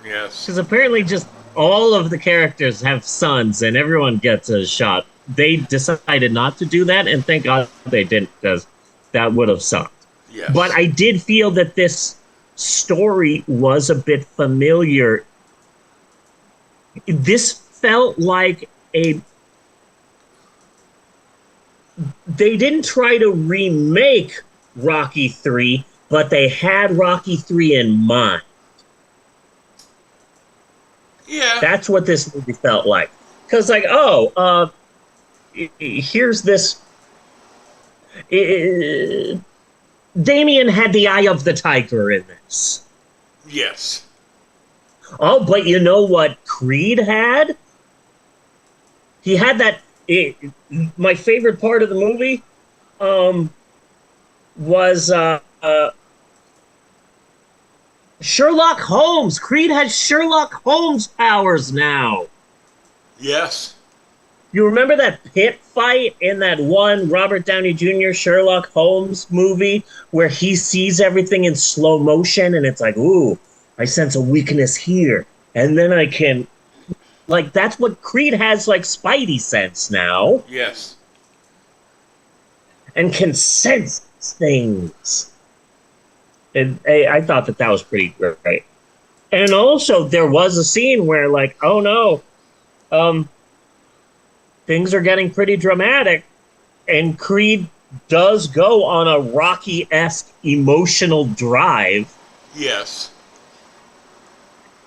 Yes. Because apparently just all of the characters have sons and everyone gets a shot. They decided not to do that, and thank God they didn't, because that would have sucked. Yes. But I did feel that this story was a bit familiar. This felt like they didn't try to remake Rocky 3, but they had Rocky 3 in mind. Yeah. That's what this movie felt like. Because, like, here's this. Damien had the eye of the tiger in this. Yes. Oh, but you know what Creed had? He had that. My favorite part of the movie was Sherlock Holmes. Creed has Sherlock Holmes powers now. Yes. You remember that pit fight in that one Robert Downey Jr. Sherlock Holmes movie where he sees everything in slow motion and it's like, ooh, I sense a weakness here. And then I can... Like, that's what Creed has, like, Spidey sense now. Yes. And can sense things. And I thought that was pretty great. And also, there was a scene where, like, oh no, things are getting pretty dramatic, and Creed does go on a Rocky-esque emotional drive. Yes.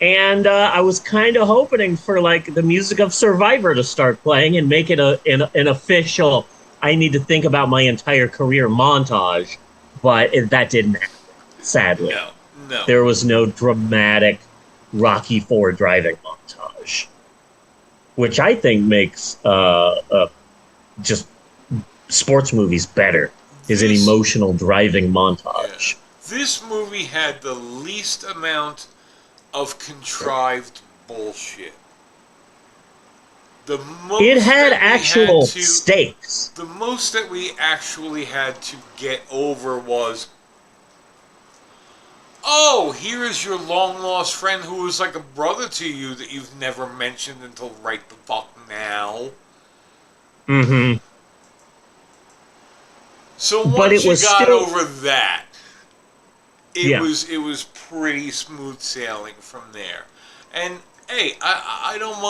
And I was kind of hoping for, like, the music of Survivor to start playing and make it an official, I need to think about my entire career montage. But that didn't happen, sadly. No. There was no dramatic Rocky IV driving montage, which I think makes just sports movies better, is an emotional driving montage. Yeah. This movie had the least amount of contrived bullshit. It had actual stakes. The most that we actually had to get over was, oh, here is your long-lost friend who is like a brother to you that you've never mentioned until right the fuck now. Mm-hmm. So once you got over that... it was pretty smooth sailing from there. And hey, I don't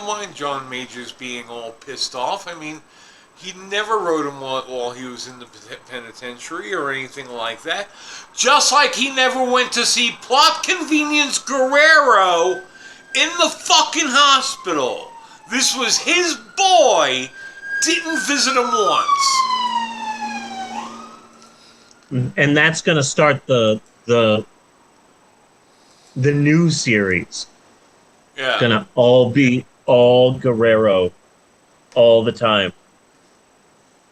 mind John Majors being all pissed off. I mean, he never wrote him while he was in the penitentiary or anything like that. Just like he never went to see Plot Convenience Guerrero in the fucking hospital. This was his boy. Didn't visit him once. And that's going to start the new series. Yeah. It's going to all be all Guerrero all the time.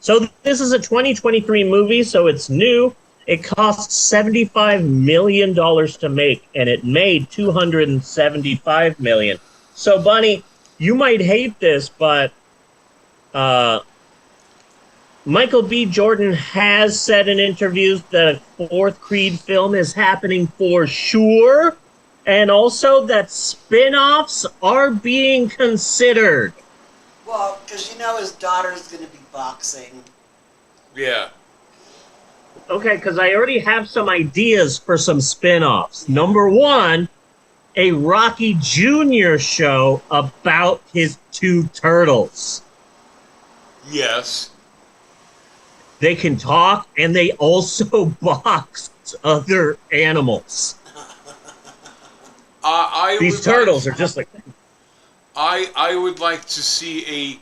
So this is a 2023 movie, so it's new. It cost $75 million to make, and it made $275 million. So, Bunny, you might hate this, but Michael B. Jordan has said in interviews that a fourth Creed film is happening for sure, and also that spin-offs are being considered. Well, because you know his daughter's going to be boxing. Yeah. Okay, because I already have some ideas for some spin-offs. Number one, a Rocky Jr. show about his two turtles. Yes. They can talk, and they also box other animals. These turtles are just like... I would like to see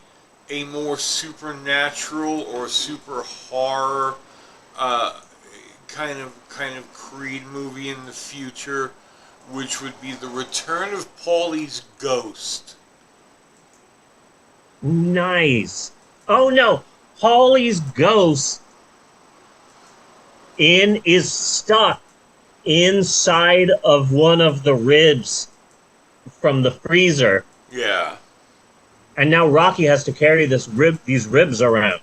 a more supernatural or super horror kind of Creed movie in the future, which would be the return of Paulie's ghost. Nice. Oh no, Paulie's ghost is stuck inside of one of the ribs from the freezer. Yeah. And now Rocky has to carry these ribs around.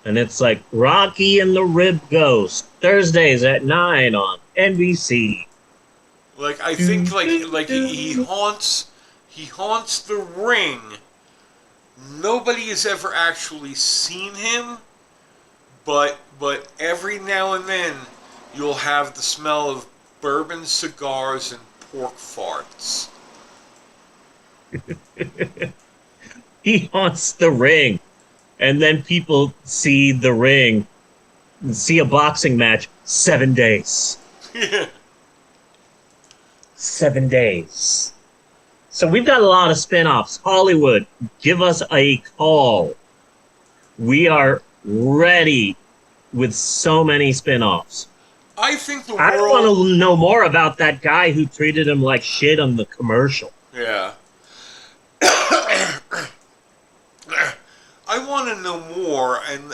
And it's like Rocky and the Rib Ghost, Thursdays at 9 on NBC. Like I think like he haunts the ring. Nobody has ever actually seen him, but every now and then you'll have the smell of bourbon cigars and pork farts. He haunts the ring. And then people see the ring, see a boxing match, 7 days. 7 days. So we've got a lot of spin-offs. Hollywood, give us a call. We are ready with so many spin-offs. I think the world... I want to know more about that guy who treated him like shit on the commercial. Yeah. I want to know more, and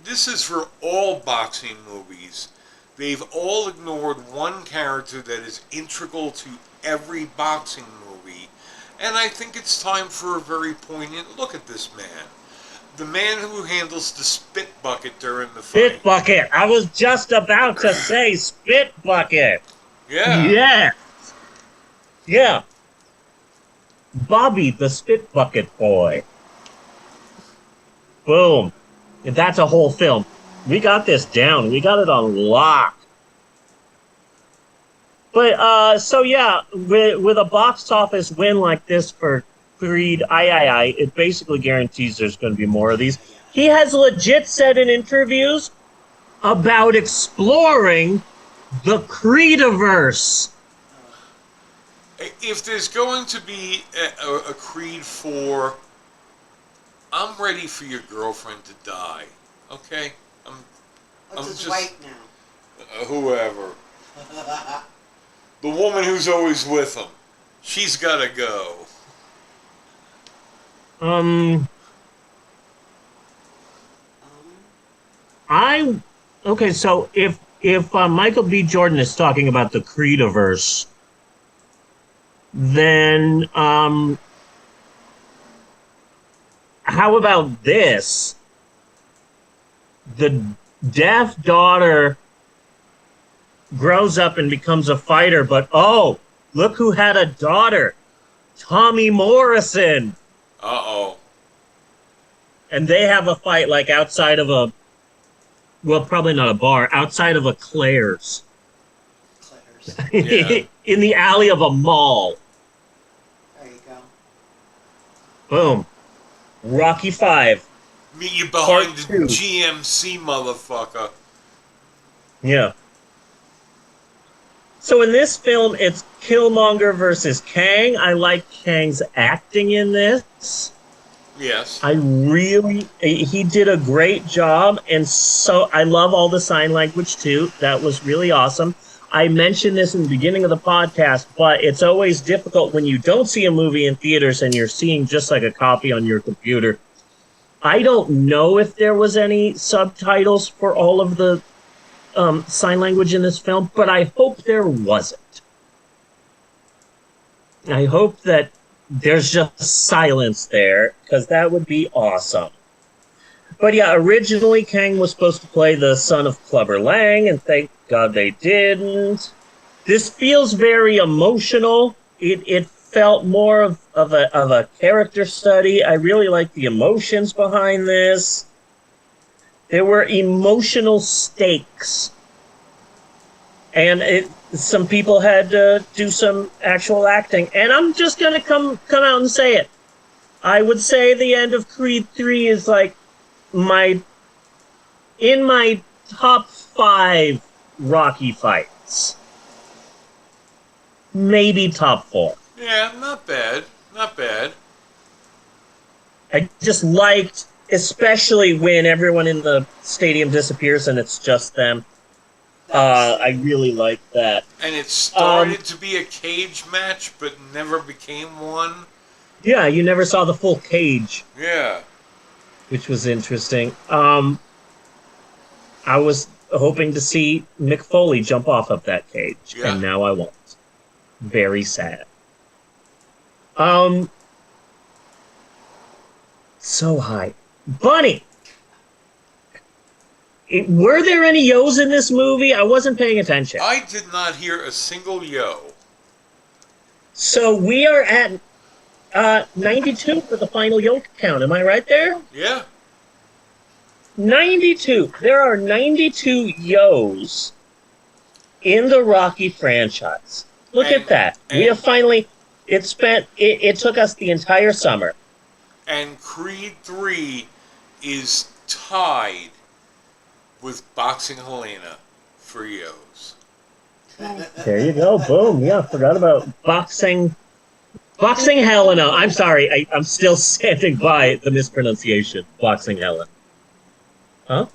this is for all boxing movies. They've all ignored one character that is integral to every boxing movie, and I think it's time for a very poignant look at this man. The man who handles the spit bucket during the fight. Spit bucket! I was just about to say spit bucket! Yeah. Yes! Yeah. Bobby the Spit Bucket Boy. Boom. That's a whole film. We got this down. We got it on lock. But, so yeah, with a box office win like this for Creed, it basically guarantees there's going to be more of these. He has legit said in interviews about exploring the Creediverse. If there's going to be a Creed 4, I'm ready for your girlfriend to die. Okay? What's his weight now? Whoever. The woman who's always with him. She's got to go. Okay, so if Michael B. Jordan is talking about the Creediverse, then how about this? The deaf daughter grows up and becomes a fighter, but oh, look who had a daughter. Tommy Morrison. Uh-oh. And they have a fight like outside of a, well, probably not a bar, outside of a Claire's. Yeah. in the alley of a mall. There you go. Boom. Rocky 5. Meet you behind Part the 2. GMC, motherfucker. Yeah. So in this film, it's Killmonger versus Kang. I like Kang's acting in this. Yes. He did a great job, and so I love all the sign language too. That was really awesome. I mentioned this in the beginning of the podcast, but it's always difficult when you don't see a movie in theaters and you're seeing just like a copy on your computer. I don't know if there was any subtitles for all of the sign language in this film, but I hope there wasn't. I hope that there's just silence there, because that would be awesome. But yeah, originally Kang was supposed to play the son of Clubber Lang, and thank God they didn't. This feels very emotional. It felt more of a character study. I really like the emotions behind this. There were emotional stakes. And some people had to do some actual acting. And I'm just going to come out and say it. I would say the end of Creed 3 is like in my top 5 Rocky fights. Maybe top 4. Yeah, not bad. Not bad. I just liked, especially when everyone in the stadium disappears and it's just them. I really liked that. And it started to be a cage match, but never became one. Yeah, you never saw the full cage. Yeah. Which was interesting. I was hoping to see Mick Foley jump off of that cage, and now I won't. Very sad. So high. Bunny! Were there any yo's in this movie? I wasn't paying attention. I did not hear a single yo. So we are at 92 for the final yo count. Am I right there? Yeah. 92. There are 92 yo's in the Rocky franchise. Look at that. We have finally... It took us the entire summer. And Creed 3 is tied with Boxing Helena for yos. There you go. Boom. Yeah, forgot about Boxing Helena. I'm sorry. I'm still standing by the mispronunciation. Boxing Helena. Huh?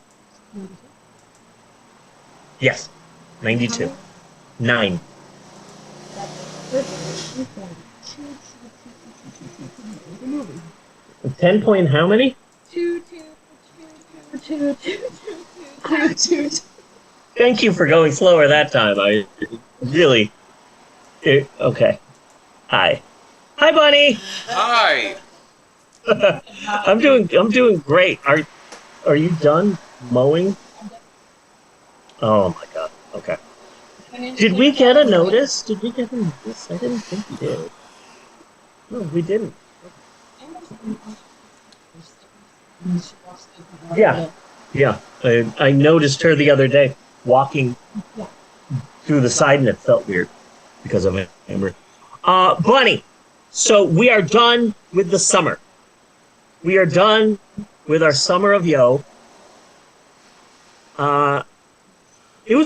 Yes. 92. 9. 10 point how many? 2. Thank you for going slower that time. I really... Okay. Hi, Bunny! Hi! I'm doing great. Are you done mowing? Oh my god. Okay. Did we get a notice? I didn't think we did. No, we didn't. Yeah. I noticed her the other day walking through the side, and it felt weird because of it. Bunny, so we are done with the summer. We are done with our summer of yo. It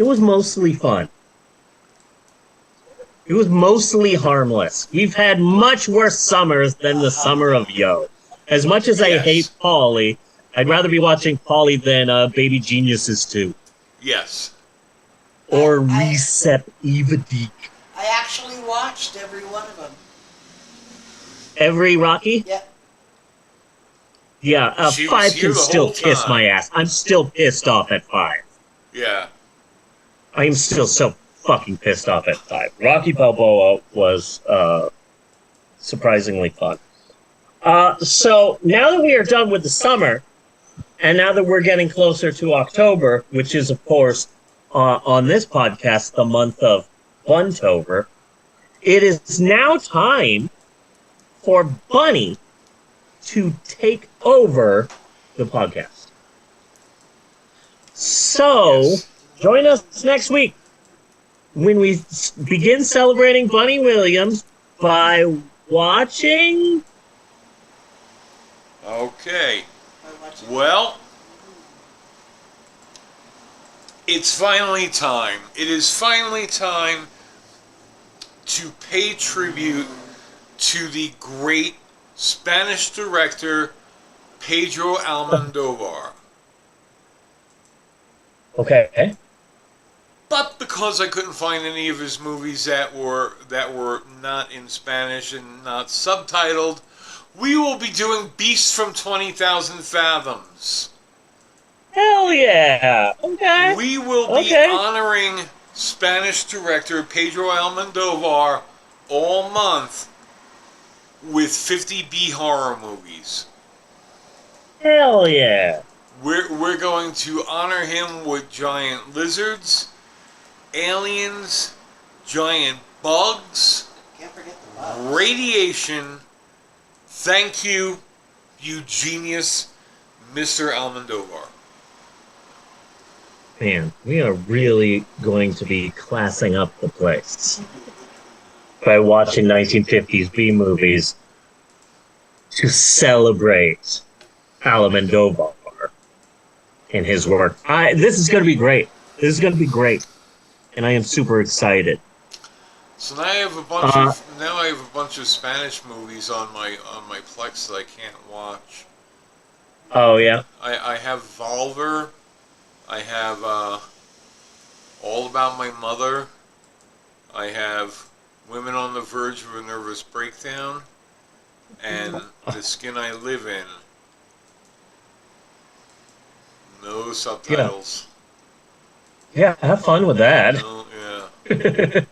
was mostly fun. It was mostly harmless. We've had much worse summers than the summer of yo. As much as I hate Paulie, I'd rather be watching Paulie than Baby Geniuses 2. Yes. Or Recep Evadik. I actually watched every one of them. Every Rocky? Yeah. Yeah, She 5 was here can the still whole kiss time. my ass. I'm still pissed off at 5. Yeah. I am still so fucking pissed off at 5. Rocky Balboa was surprisingly fun. So now that we are done with the summer, and now that we're getting closer to October, which is, of course, on this podcast, the month of Buntober, it is now time for Bunny to take over the podcast. So, join us next week when we begin celebrating Bunny Williams by watching. Okay. Well, it's finally time. It is finally time to pay tribute to the great Spanish director Pedro Almodovar. Okay. But because I couldn't find any of his movies that were not in Spanish and not subtitled, we will be doing Beasts from 20,000 Fathoms. Hell yeah! Okay. We will be honoring Spanish director Pedro Almodovar all month with 50 B horror movies. Hell yeah! We're going to honor him with giant lizards, aliens, giant bugs, radiation. Thank you, you genius, Mr. Almodovar. Man, we are really going to be classing up the place by watching 1950s B movies to celebrate Almodovar and his work. This is going to be great. This is going to be great, and I am super excited. So now I have a bunch of Spanish movies on my Plex that I can't watch. Oh yeah. I have Volver. I have All About My Mother. I have Women on the Verge of a Nervous Breakdown, and The Skin I Live In. No subtitles. Yeah, have fun with that. No, yeah.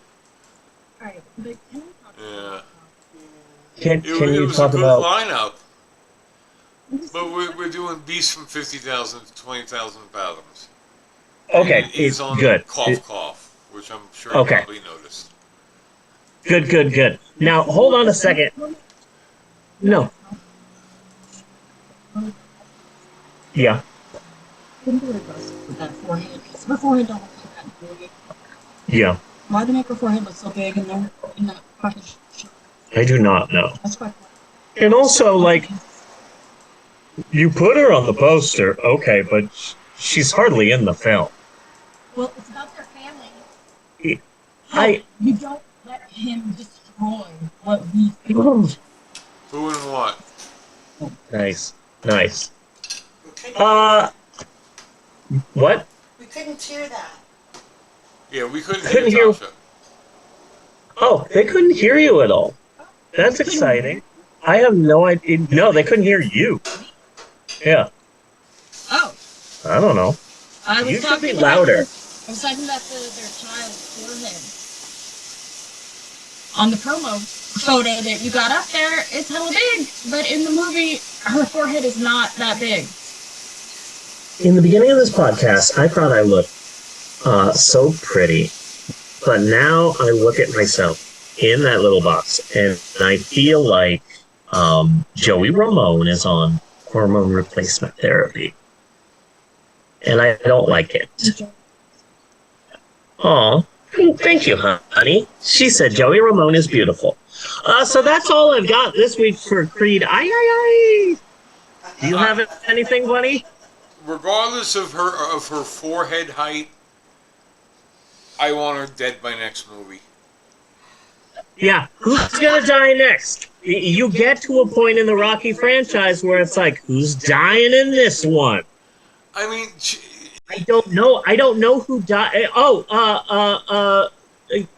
Yeah. Can you it was talk a good about lineup. But we're doing Beasts from 50,000 to 20,000 Fathoms. Okay, And it is on good. Cough, which I'm sure you probably noticed. Good. Now, hold on a second. No. Yeah. With that forehead. Her forehead don't look like that. Yeah. Why do they make her forehead look so big in that fucking shit? I do not know. That's quite. And also, like, you put her on the poster, okay, but she's hardly in the film. Well, it's about their family. You don't let him destroy what we Who and what? Nice. What? We couldn't hear that. Yeah, we couldn't hear. Tasha. Oh, they couldn't hear you at all. That's exciting. I have no idea. No, they couldn't hear you. Yeah. Oh. I don't know. You should be louder. I was talking about their child's forehead. On the promo photo that you got up there, it's hella big. But in the movie, her forehead is not that big. In the beginning of this podcast, I thought I looked so pretty. But now I look at myself in that little box, and I feel like Joey Ramone is on hormone replacement therapy. And I don't like it. Aw, thank you, honey. She said Joey Ramone is beautiful. So that's all I've got this week for Creed. Aye. Do you have anything, buddy? Regardless of her forehead height, I want her dead by next movie. Yeah, who's gonna die next? You get to a point in the Rocky franchise where it's like, who's dying in this one? I mean, I don't know. I don't know who died.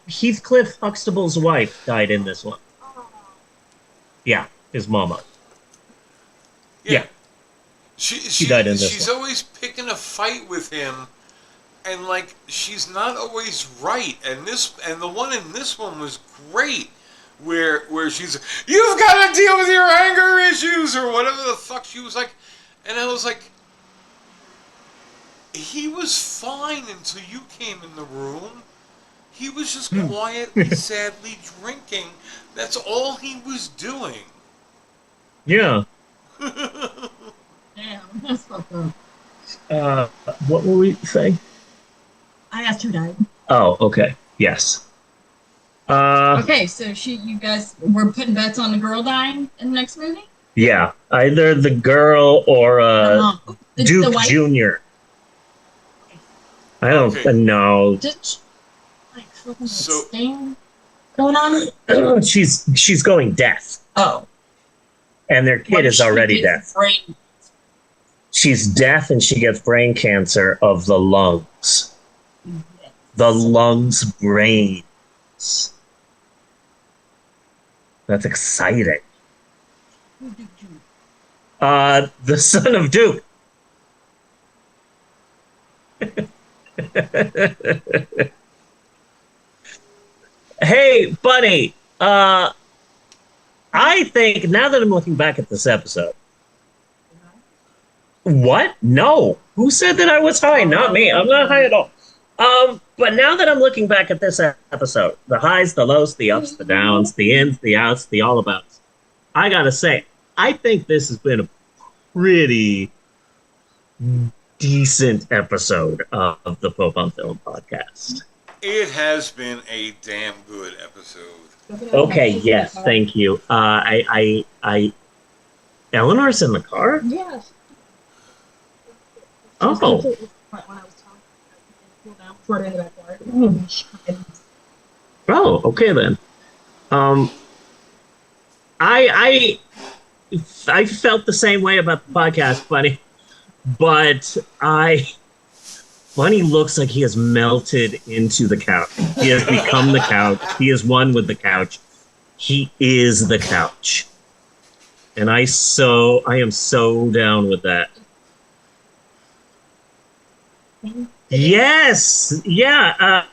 Heathcliff Huxtable's wife died in this one. Yeah, his mama. Yeah. She died in this She's one. always picking a fight with him, and like she's not always right. And the one in this one was great, where she's, you've got to deal with your anger issues or whatever the fuck she was like, and I was like, he was fine until you came in the room. He was just quietly, sadly drinking. That's all he was doing. Yeah. Damn, that's fucked up. What were we saying? I asked who died. Oh, okay. Yes. Okay, so you guys were putting bets on the girl dying in the next movie? Yeah, either the girl or Duke the Jr. I don't know. So going on? She's going deaf. Oh. And their kid is already deaf. She's deaf and she gets brain cancer of the lungs. Yes. The lungs brains. That's exciting. The son of Duke. Hey, buddy. I think now that I'm looking back at this episode. What? No. Who said that I was high? Not me. I'm not high at all. But now that I'm looking back at this episode, the highs, the lows, the ups, the downs, the ins, the outs, the all abouts, I gotta say, I think this has been a pretty decent episode of the Pope on Film podcast. It has been a damn good episode. Okay, yes, thank you. Eleanor's in the car? Yes. Oh. Oh, okay then. I felt the same way about the podcast, Bunny, but Bunny looks like he has melted into the couch. He has become the couch. He is one with the couch. He is the couch. And I am so down with that. Yes! Yeah,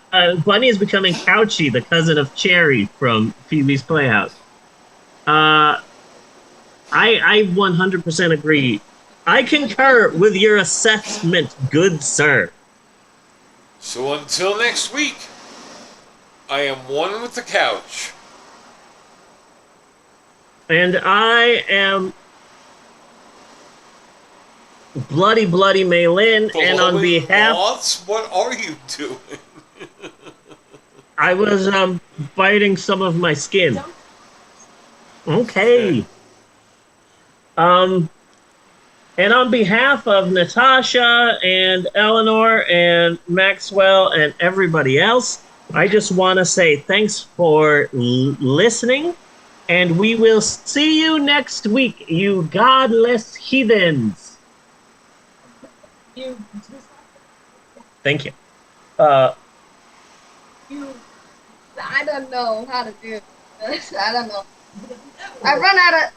Bunny is becoming Couchy, the cousin of Cherry from Phoebe's Playhouse. I 100% agree. I concur with your assessment, good sir. So until next week, I am one with the couch. And I am Bloody Maylin, and on behalf... Moths? What are you doing? I was biting some of my skin. Okay. And on behalf of Natasha and Eleanor and Maxwell and everybody else, I just want to say thanks for listening, and we will see you next week, you godless heathens. Thank you. I don't know how to do this. I don't know. I ran out of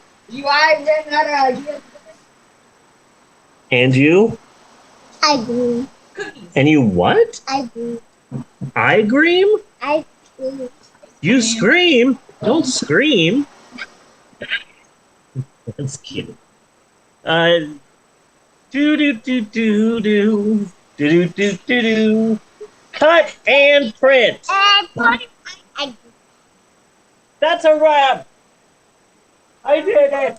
ideas. And you? I agree. And you what? I agree. I agree? I agree. You scream. Don't scream. That's cute. Do. Cut and print. That's a wrap. I did it.